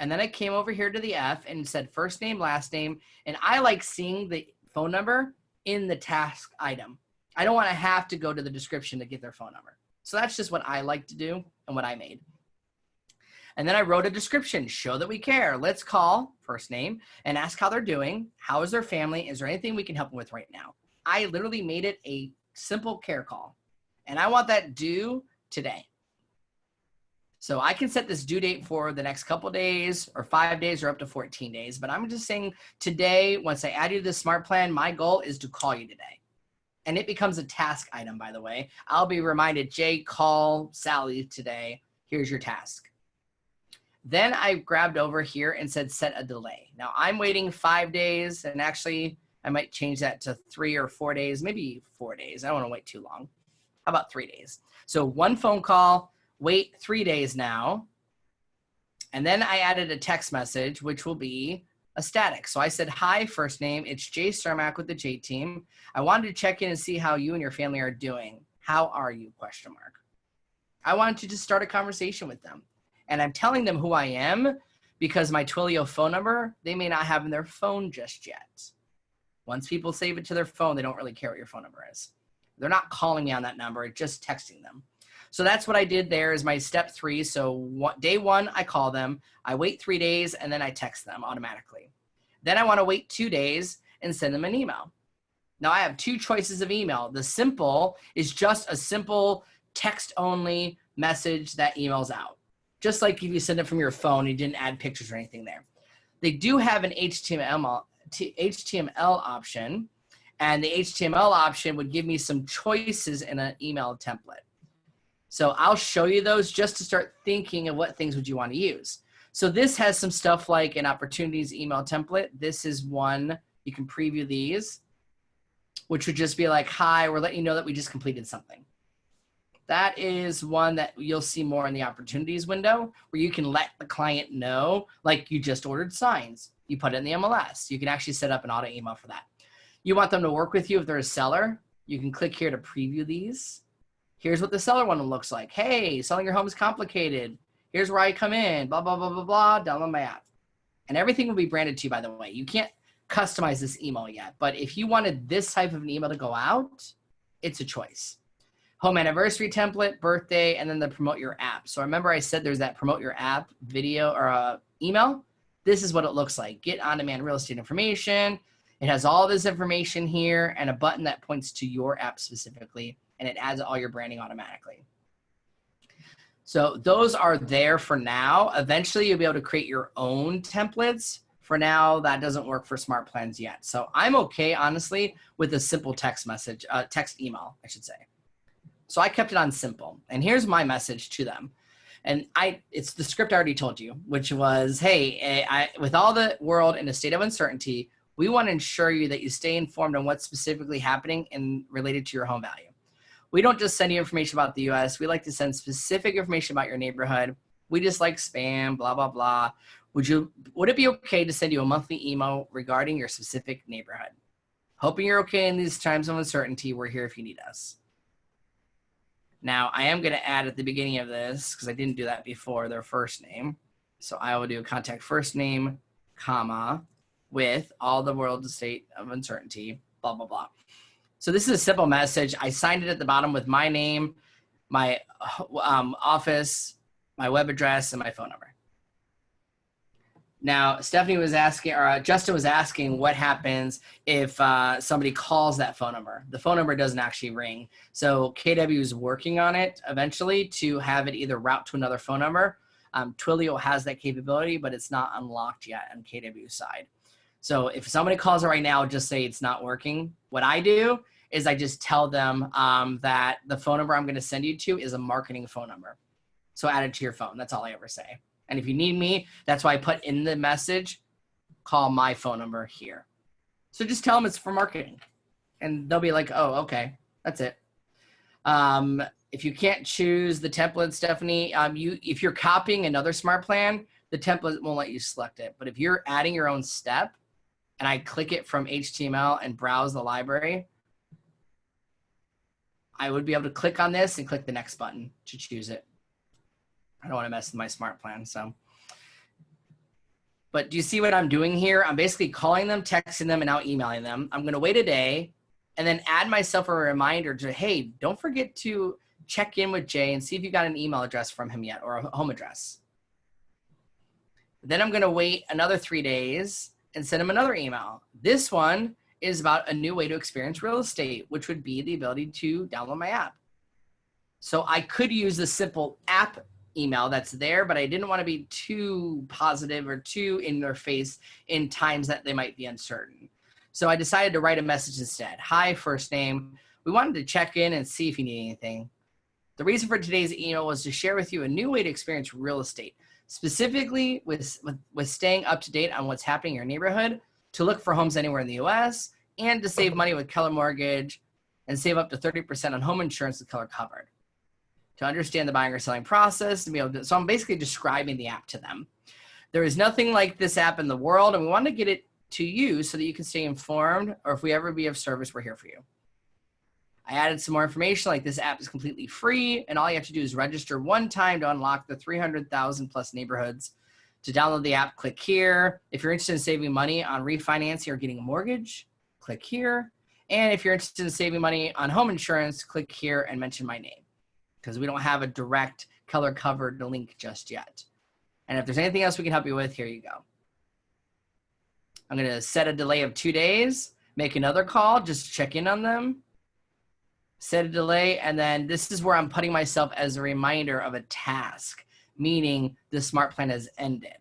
and then I came over here to the F and said first name, last name, and I like seeing the phone number in the task item. I don't want to have to go to the description to get their phone number. So that's just what I like to do and what I made. And then I wrote a description, show that we care. Let's call first name and ask how they're doing. How is their family? Is there anything we can help them with right now? I literally made it a simple care call and I want that due today. So I can set this due date for the next couple days or 5 days or up to 14 days. But I'm just saying today, once I add you to the smart plan, my goal is to call you today. And it becomes a task item, by the way. I'll be reminded, Jay, call Sally today. Here's your task. Then I grabbed over here and said set a delay. Now I'm waiting 5 days, and actually I might change that to 3 or 4 days, maybe 4 days. I don't want to wait too long. How about 3 days? So one phone call. Wait 3 days now. And then I added a text message, which will be a static. So I said, hi, first name. It's Jay Cermak with the J team. I wanted to check in and see how you and your family are doing. How are you? ? I wanted to just start a conversation with them. And I'm telling them who I am because my Twilio phone number, they may not have in their phone just yet. Once people save it to their phone, they don't really care what your phone number is. They're not calling me on that number, just texting them. So that's what I did there is my step 3. So day 1, I call them, I wait 3 days, and then I text them automatically. Then I want to wait 2 days and send them an email. Now I have 2 choices of email. The simple is just a simple text-only message that emails out. Just like if you send it from your phone, you didn't add pictures or anything there. They do have an HTML option, and the HTML option would give me some choices in an email template. So I'll show you those just to start thinking of what things would you want to use. So this has some stuff like an opportunities email template. This is one, you can preview these, which would just be like, hi, we're letting you know that we just completed something. That is one that you'll see more in the opportunities window where you can let the client know, like you just ordered signs. You put it in the MLS. You can actually set up an auto email for that. You want them to work with you if they're a seller. You can click here to preview these. Here's what the seller one looks like. Hey, selling your home is complicated. Here's where I come in, blah, blah, blah, blah, blah, download my app. And everything will be branded to you, by the way. You can't customize this email yet, but if you wanted this type of an email to go out, it's a choice. home anniversary template, birthday, and then the promote your app. So remember I said there's that promote your app video or email. This is what it looks like. Get on-demand real estate information. It has all this information here and a button that points to your app specifically, and it adds all your branding automatically. So those are there for now. Eventually you'll be able to create your own templates. For now, that doesn't work for smart plans yet. So I'm okay, honestly, with a simple text message, text email, I should say. So I kept it on simple. And here's my message to them. And it's the script I already told you, which was, hey, with all the world in a state of uncertainty, we want to ensure you that you stay informed on what's specifically happening and related to your home value. We don't just send you information about the US. We like to send specific information about your neighborhood. We just like spam, blah, blah, blah. Would it be okay to send you a monthly email regarding your specific neighborhood? Hoping you're okay in these times of uncertainty. We're here if you need us. Now, I am going to add at the beginning of this, because I didn't do that before, their first name. So I will do contact first name, comma, with all the world state of uncertainty, blah, blah, blah. So this is a simple message. I signed it at the bottom with my name, my office, my web address, and my phone number. Now, Stephanie was asking, or Justin was asking, what happens if somebody calls that phone number? The phone number doesn't actually ring. So KW is working on it eventually to have it either route to another phone number. Twilio has that capability, but it's not unlocked yet on KW's side. So if somebody calls it right now, just say it's not working. What I do is I just tell them that the phone number I'm going to send you to is a marketing phone number. So add it to your phone. That's all I ever say. And if you need me, that's why I put in the message, call my phone number here. So just tell them it's for marketing. And they'll be like, oh, okay, that's it. If you can't choose the template, Stephanie, if you're copying another smart plan, the template won't let you select it. But if you're adding your own step and I click it from HTML and browse the library, I would be able to click on this and click the next button to choose it. I don't want to mess with my smart plan, so. But do you see what I'm doing here? I'm basically calling them, texting them, and now emailing them. I'm going to wait a day and then add myself a reminder to, hey, don't forget to check in with Jay and see if you got an email address from him yet or a home address. Then I'm going to wait another 3 days and send him another email. This one is about a new way to experience real estate, which would be the ability to download my app. So I could use the simple app email that's there, but I didn't want to be too positive or too in their face in times that they might be uncertain. So I decided to write a message instead. Hi, first name. We wanted to check in and see if you need anything. The reason for today's email was to share with you a new way to experience real estate, specifically with staying up to date on what's happening in your neighborhood, to look for homes anywhere in the US, and to save money with Keller Mortgage and save up to 30% on home insurance with Keller Covered. To understand the buying or selling process, to be able to, so I'm basically describing the app to them. There is nothing like this app in the world, and we want to get it to you so that you can stay informed, or if we ever be of service, we're here for you. I added some more information, like this app is completely free, and all you have to do is register one time to unlock the 300,000 plus neighborhoods. To download the app, click here. If you're interested in saving money on refinancing or getting a mortgage, click here. And if you're interested in saving money on home insurance, click here and mention my name, because we don't have a direct Keller Covered link just yet. And if there's anything else we can help you with, here you go. I'm going to set a delay of 2 days, make another call, just check in on them, set a delay, and then this is where I'm putting myself as a reminder of a task, meaning the smart plan has ended.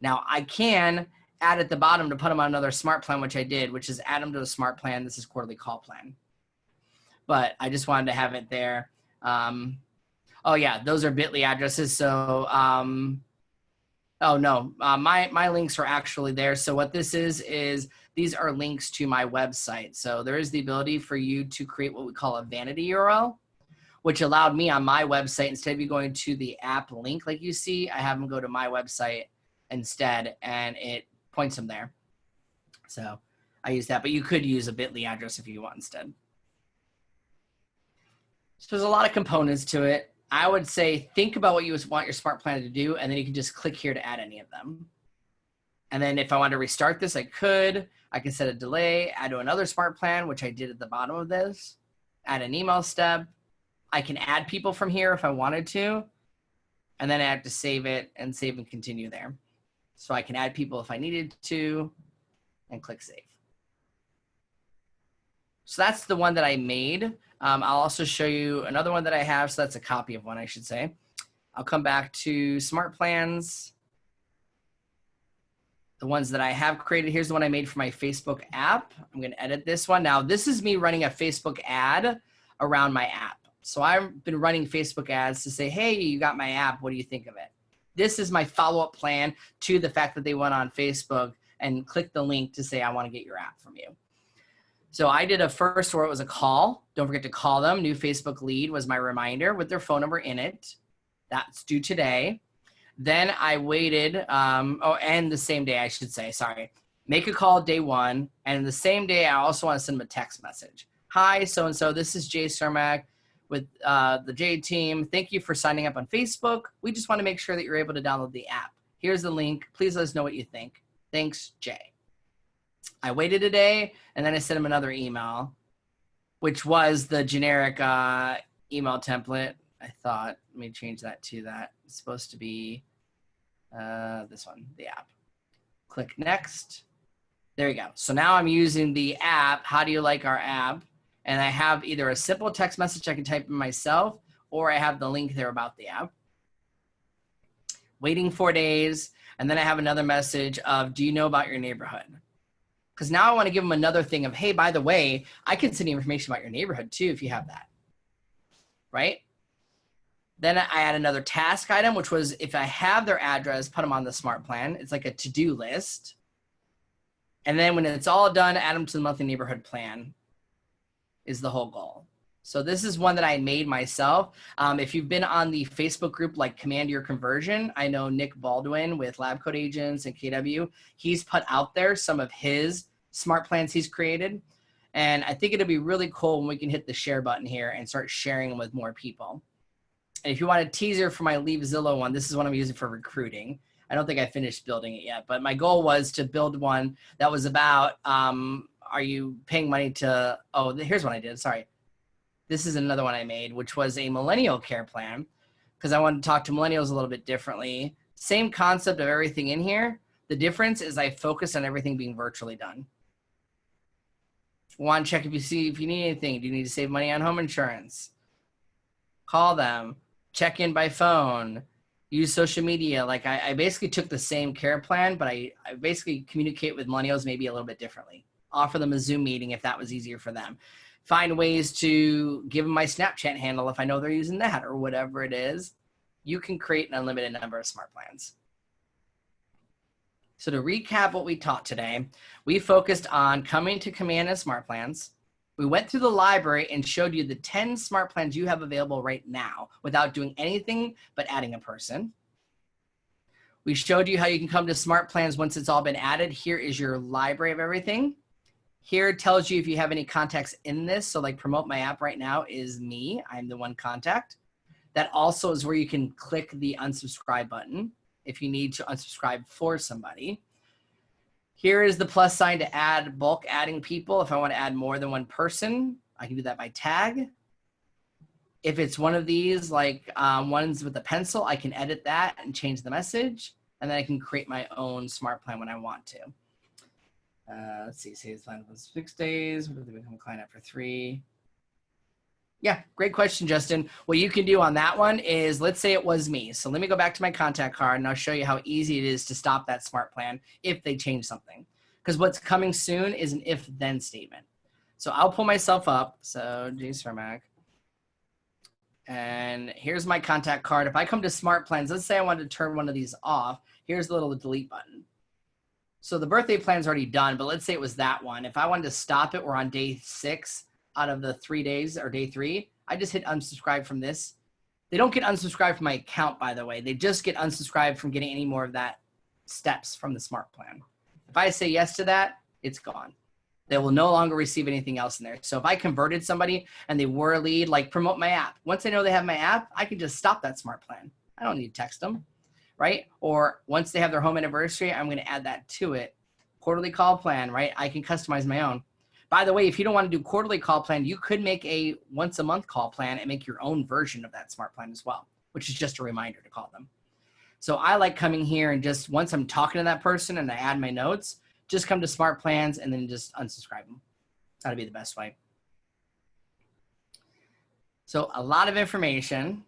Now, I can add at the bottom to put them on another smart plan, which I did, which is add them to a smart plan. This is quarterly call plan. But I just wanted to have it there. Oh yeah, those are bit.ly addresses. So, oh no, my links are actually there. So what this is these are links to my website. So there is the ability for you to create what we call a vanity URL, which allowed me on my website, instead of you going to the app link like you see, I have them go to my website instead, and it points them there. So I use that, but you could use a bit.ly address if you want instead. So there's a lot of components to it. I would say think about what you want your smart plan to do, and then you can just click here to add any of them. And then if I want to restart this, I can set a delay, add to another smart plan, which I did at the bottom of this, add an email step, I can add people from here if I wanted to, and then I have to save it and save and continue there. So I can add people if I needed to and click save. So that's the one that I made. I'll also show you another one that I have. So that's a copy of one, I should say. I'll come back to Smartplans. The ones that I have created, here's the one I made for my Facebook app. I'm going to edit this one. Now, this is me running a Facebook ad around my app. So I've been running Facebook ads to say, hey, you got my app. What do you think of it? This is my follow-up plan to the fact that they went on Facebook and clicked the link to say, I want to get your app from you. So I did a first where it was a call. Don't forget to call them. New Facebook lead was my reminder with their phone number in it. That's due today. Then I waited, and the same day I should say, sorry. Make a call day one, and the same day I also want to send them a text message. Hi, so-and-so, this is Jay Cermak with the J team. Thank you for signing up on Facebook. We just want to make sure that you're able to download the app. Here's the link. Please let us know what you think. Thanks, Jay. I waited a day, and then I sent him another email, which was the generic email template. I thought, let me change that to that. It's supposed to be this one, the app. Click next. There you go. So now I'm using the app. How do you like our app? And I have either a simple text message I can type in myself, or I have the link there about the app. Waiting 4 days. And then I have another message of, do you know about your neighborhood? Because now I want to give them another thing of, hey, by the way, I can send you information about your neighborhood too if you have that, right? Then I add another task item, which was if I have their address, put them on the smart plan. It's like a to-do list. And then when it's all done, add them to the monthly neighborhood plan is the whole goal. So this is one that I made myself. If you've been on the Facebook group like Command Your Conversion, I know Nick Baldwin with Lab Code Agents and KW, he's put out there some of his smart plans he's created. And I think it'll be really cool when we can hit the share button here and start sharing them with more people. And if you want a teaser for my Leave Zillow one, this is what I'm using for recruiting. I don't think I finished building it yet, but my goal was to build one that was about, are you paying money to, oh, here's what I did, sorry. This is another one I made, which was a millennial care plan, because I wanted to talk to millennials a little bit differently. Same concept of everything in here. The difference is I focus on everything being virtually done. Want to check if you need anything. Do you need to save money on home insurance? Call them. Check in by phone. Use social media. Like I basically took the same care plan, but I basically communicate with millennials maybe a little bit differently. Offer them a Zoom meeting if that was easier for them. Find ways to give them my Snapchat handle if I know they're using that or whatever it is. You can create an unlimited number of smart plans. So to recap what we taught today, we focused on coming to command and smart plans. We went through the library and showed you the 10 smart plans you have available right now without doing anything but adding a person. We showed you how you can come to smart plans once it's all been added. Here is your library of everything. Here it tells you if you have any contacts in this. So like promote my app right now is me. I'm the one contact. That also is where you can click the unsubscribe button if you need to unsubscribe for somebody. Here is the plus sign to add bulk adding people. If I want to add more than one person, I can do that by tag. If it's one of these, like ones with a pencil, I can edit that and change the message. And then I can create my own smart plan when I want to. Let's see, say this plan was 6 days. What if they become a client after 3? Yeah, great question, Justin. What you can do on that one is, let's say it was me. So let me go back to my contact card and I'll show you how easy it is to stop that smart plan if they change something. Because what's coming soon is an if-then statement. So I'll pull myself up. So Jay Cermak. And here's my contact card. If I come to smart plans, let's say I wanted to turn one of these off. Here's the little delete button. So the birthday plan's already done, but let's say it was that one. If I wanted to stop it, we're on day 6 out of the 3 days or day 3. I just hit unsubscribe from this. They don't get unsubscribed from my account, by the way. They just get unsubscribed from getting any more of that steps from the smart plan. If I say yes to that, it's gone. They will no longer receive anything else in there. So if I converted somebody and they were a lead, like promote my app. Once I know they have my app, I can just stop that smart plan. I don't need to text them. Right? Or once they have their home anniversary, I'm going to add that to it. Quarterly call plan, right? I can customize my own. By the way, if you don't want to do quarterly call plan, you could make a once a month call plan and make your own version of that smart plan as well, which is just a reminder to call them. So I like coming here and just once I'm talking to that person and I add my notes, just come to smart plans and then just unsubscribe them. That'd be the best way. So a lot of information,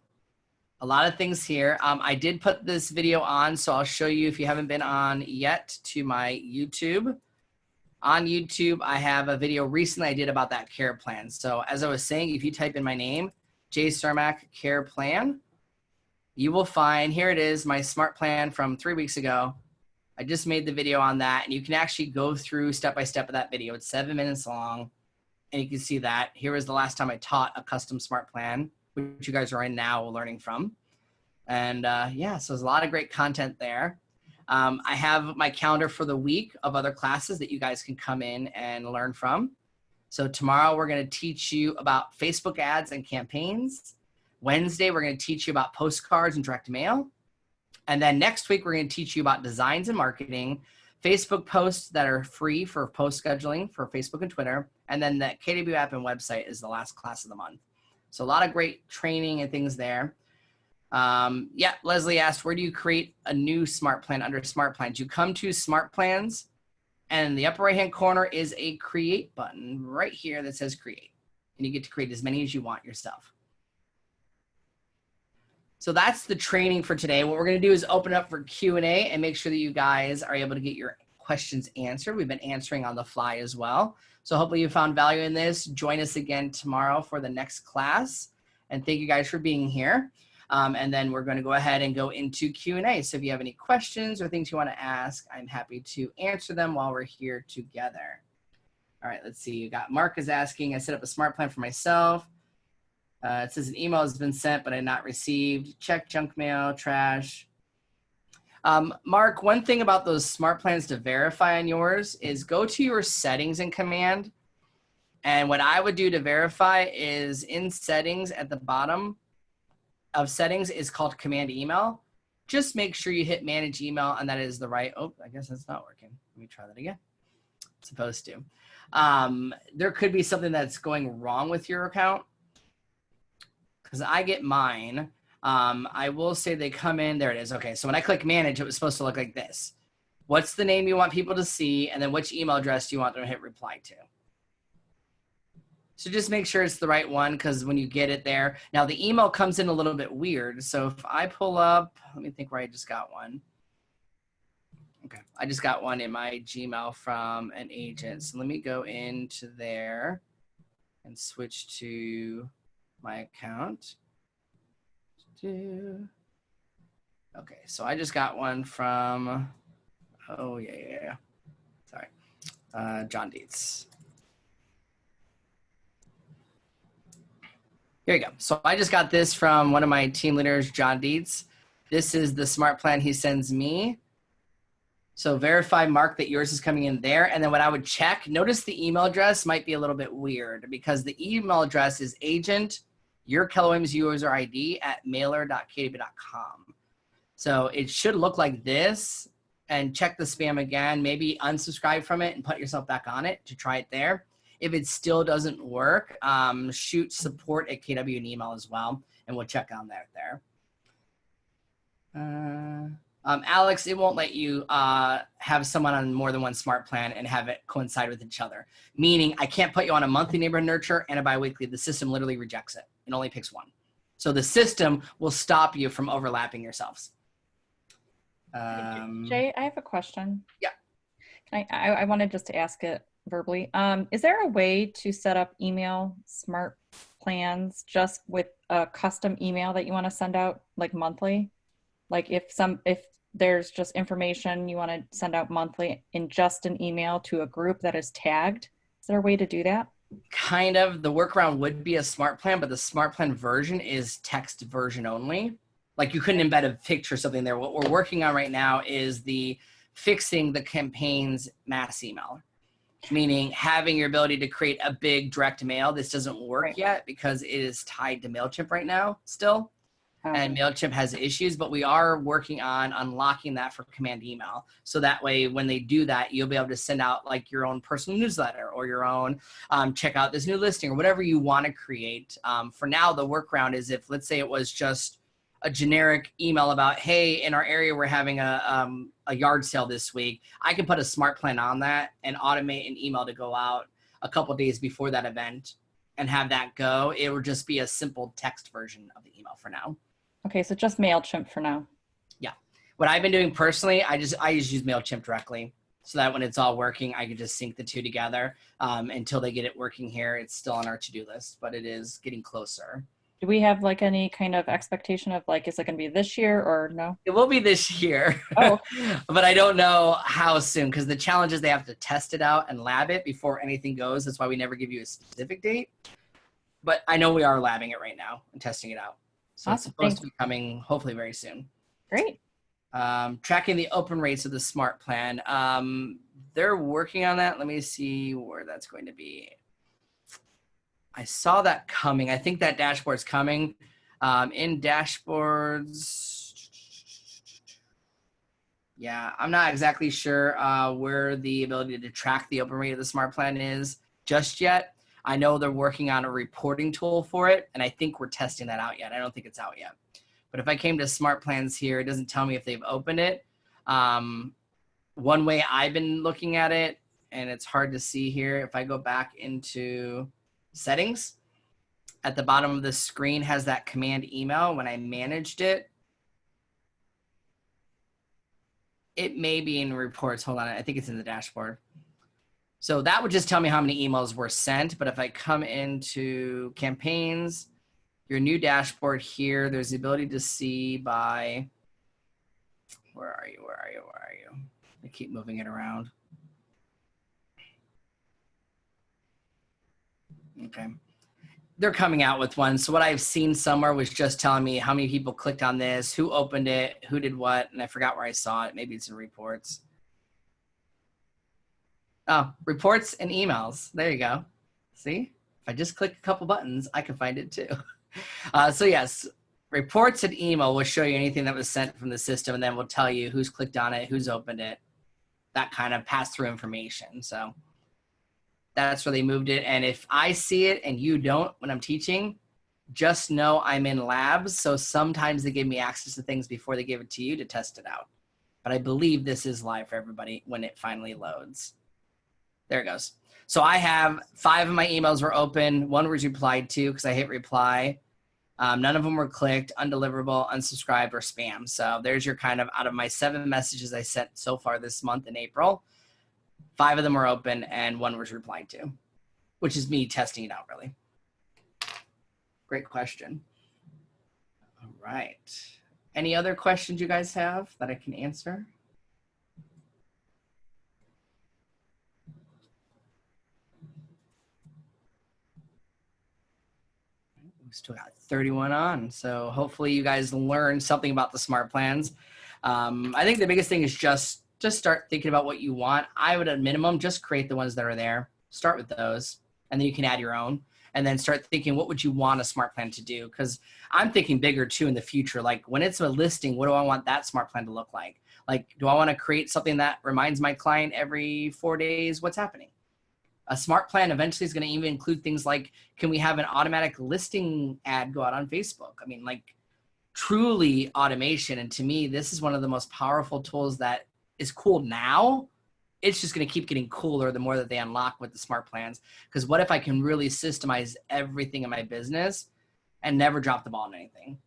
a lot of things here. I did put this video on, so I'll show you if you haven't been on yet to my YouTube. On YouTube, I have a video recently I did about that care plan. So as I was saying, if you type in my name, Jay Cermak care plan, you will find, here it is, my smart plan from 3 weeks ago. I just made the video on that, and you can actually go through step by step of that video. It's 7 minutes long, and you can see that. Here was the last time I taught a custom smart plan, which you guys are in now learning from. And yeah, so there's a lot of great content there. I have my calendar for the week of other classes that you guys can come in and learn from. So tomorrow we're going to teach you about Facebook ads and campaigns. Wednesday, we're going to teach you about postcards and direct mail. And then next week, we're going to teach you about designs and marketing, Facebook posts that are free for post scheduling for Facebook and Twitter. And then the KW app and website is the last class of the month. So a lot of great training and things there. Yeah, Leslie asked, where do you create a new smart plan under smart plans? You come to smart plans, and in the upper right-hand corner is a create button right here that says create. And you get to create as many as you want yourself. So that's the training for today. What we're going to do is open up for Q&A and make sure that you guys are able to get your questions answered. We've been answering on the fly as well. So hopefully you found value in this. Join us again tomorrow for the next class. And thank you guys for being here. And then we're going to go ahead and go into Q&A. So if you have any questions or things you want to ask, I'm happy to answer them while we're here together. All right, let's see. You got Mark is asking, I set up a smart plan for myself. It says an email has been sent, but I not received. Check junk mail, trash. Mark, one thing about those smart plans to verify on yours is go to your settings in command. And what I would do to verify is in settings at the bottom of settings is called command email. Just make sure you hit manage email and that is the right, oh, I guess that's not working. Let me try that again. It's supposed to. There could be something that's going wrong with your account. Because I get mine, I will say they come in, there it is. Okay, so when I click manage, it was supposed to look like this. What's the name you want people to see, and then which email address do you want them to hit reply to? So just make sure it's the right one, because when you get it there, now the email comes in a little bit weird. So if I pull up, let me think where I just got one. Okay, I just got one in my Gmail from an agent. So let me go into there and switch to my account. Okay, so I just got one from, oh yeah. Sorry, John Dietz. Here you go. So I just got this from one of my team leaders, John Dietz. This is the smart plan he sends me. So verify, Mark, that yours is coming in there. And then what I would check, notice the email address might be a little bit weird because the email address is agent, your Keller Williams user ID at mailer.kw.com. So it should look like this, and check the spam again, maybe unsubscribe from it and put yourself back on it to try it there. If it still doesn't work, shoot support at KW an email as well, and we'll check on that there. Alex, it won't let you have someone on more than one smart plan and have it coincide with each other. Meaning I can't put you on a monthly neighborhood nurture and a biweekly. The system literally rejects it. It only picks one. So the system will stop you from overlapping yourselves. Jay, I have a question. Yeah. I wanted just to ask it verbally. Is there a way to set up email smart plans just with a custom email that you want to send out like monthly? Like if there's just information you want to send out monthly in just an email to a group that is tagged, is there a way to do that? Kind of. The workaround would be a smart plan, but the smart plan version is text version only. Like you couldn't embed a picture or something there. What we're working on right now is fixing the campaign's mass email, meaning having your ability to create a big direct mail. This doesn't work yet because it is tied to MailChimp right now still. and MailChimp has issues, but we are working on unlocking that for command email. So that way, when they do that, you'll be able to send out like your own personal newsletter or your own check out this new listing or whatever you want to create. For now, the workaround is if, let's say it was just a generic email about, hey, in our area, we're having a yard sale this week. I can put a smart plan on that and automate an email to go out a couple of days before that event and have that go. It would just be a simple text version of the email for now. Okay, so just MailChimp for now. Yeah. What I've been doing personally, I just use MailChimp directly so that when it's all working, I can just sync the two together until they get it working here. It's still on our to-do list, but it is getting closer. Do we have like any kind of expectation of like, is it going to be this year or no? It will be this year, Oh. but I don't know how soon because the challenge is they have to test it out and lab it before anything goes. That's why we never give you a specific date. But I know we are labbing it right now and testing it out. So Awesome. It's supposed to be coming hopefully very soon. Great. Tracking the open rates of the smart plan. They're working on that. Let me see where that's going to be. I saw that coming. I think that dashboard's coming. In dashboards, yeah, I'm not exactly sure where the ability to track the open rate of the smart plan is just yet. I know they're working on a reporting tool for it, and I think we're testing that out yet. I don't think it's out yet. But if I came to smart plans here, it doesn't tell me if they've opened it. One way I've been looking at it, and it's hard to see here, if I go back into settings, at the bottom of the screen has that command email. When I managed it, it may be in reports. Hold on, I think it's in the dashboard. So that would just tell me how many emails were sent. But if I come into campaigns, your new dashboard here, there's the ability to see by, where are you? I keep moving it around. Okay. They're coming out with one. So what I've seen somewhere was just telling me how many people clicked on this, who opened it, who did what, and I forgot where I saw it. Maybe it's in reports. Oh, reports and emails. There you go. See, if I just click a couple buttons, I can find it too. So yes, reports and email will show you anything that was sent from the system, and then we'll tell you who's clicked on it, who's opened it, that kind of pass-through information. So that's where they moved it. And if I see it and you don't when I'm teaching, just know I'm in labs. So sometimes they give me access to things before they give it to you to test it out. But I believe this is live for everybody when it finally loads. There it goes. So I have 5 of my emails were open. 1 was replied to because I hit reply. None of them were clicked, undeliverable, unsubscribed, or spam. So there's your kind of, out of my 7 messages I sent so far this month in April, 5 of them were open and 1 was replied to, which is me testing it out really. Great question. All right. Any other questions you guys have that I can answer? We still got 31 on, so hopefully you guys learned something about the smart plans. I think the biggest thing is just start thinking about what you want. I would at minimum just create the ones that are there. Start with those, and then you can add your own. And then start thinking, what would you want a smart plan to do? Because I'm thinking bigger too in the future. Like when it's a listing, what do I want that smart plan to look like? Like, do I want to create something that reminds my client every 4 days what's happening? A smart plan eventually is going to even include things like, can we have an automatic listing ad go out on Facebook? I mean, like truly automation. And to me, this is one of the most powerful tools that is cool now. It's just going to keep getting cooler the more that they unlock with the smart plans. Because what if I can really systemize everything in my business and never drop the ball on anything?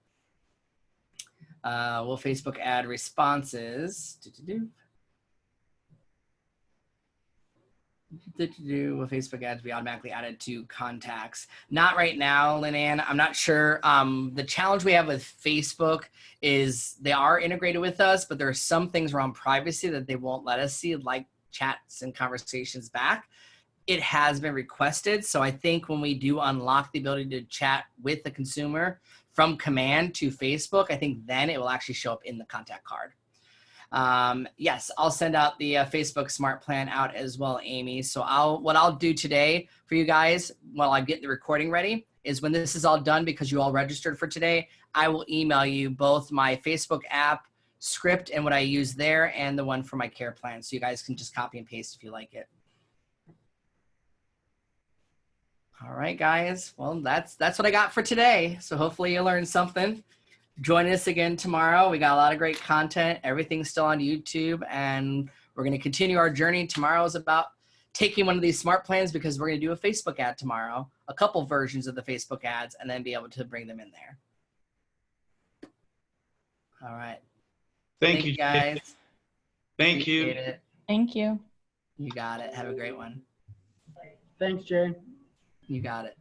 Will Facebook add responses? Will Facebook ads be automatically added to contacts? Not right now, Lynn-Ann. I'm not sure. The challenge we have with Facebook is they are integrated with us, but there are some things around privacy that they won't let us see, like chats and conversations back. It has been requested. So I think when we do unlock the ability to chat with the consumer from command to Facebook, I think then it will actually show up in the contact card. Yes, I'll send out the Facebook Smart Plan out as well, Amy. So what I'll do today for you guys while I'm getting the recording ready is when this is all done, because you all registered for today, I will email you both my Facebook app script and what I use there and the one for my care plan. So you guys can just copy and paste if you like it. All right, guys. Well, that's what I got for today. So hopefully you learned something. Join us again tomorrow. We got a lot of great content. Everything's still on YouTube, and we're going to continue our journey. Tomorrow is about taking one of these smart plans, because we're going to do a Facebook ad tomorrow, a couple versions of the Facebook ads, and then be able to bring them in there. All right. Thank you, guys. Thank you. Appreciate it. Thank you. You got it. Have a great one. Thanks, Jay. You got it.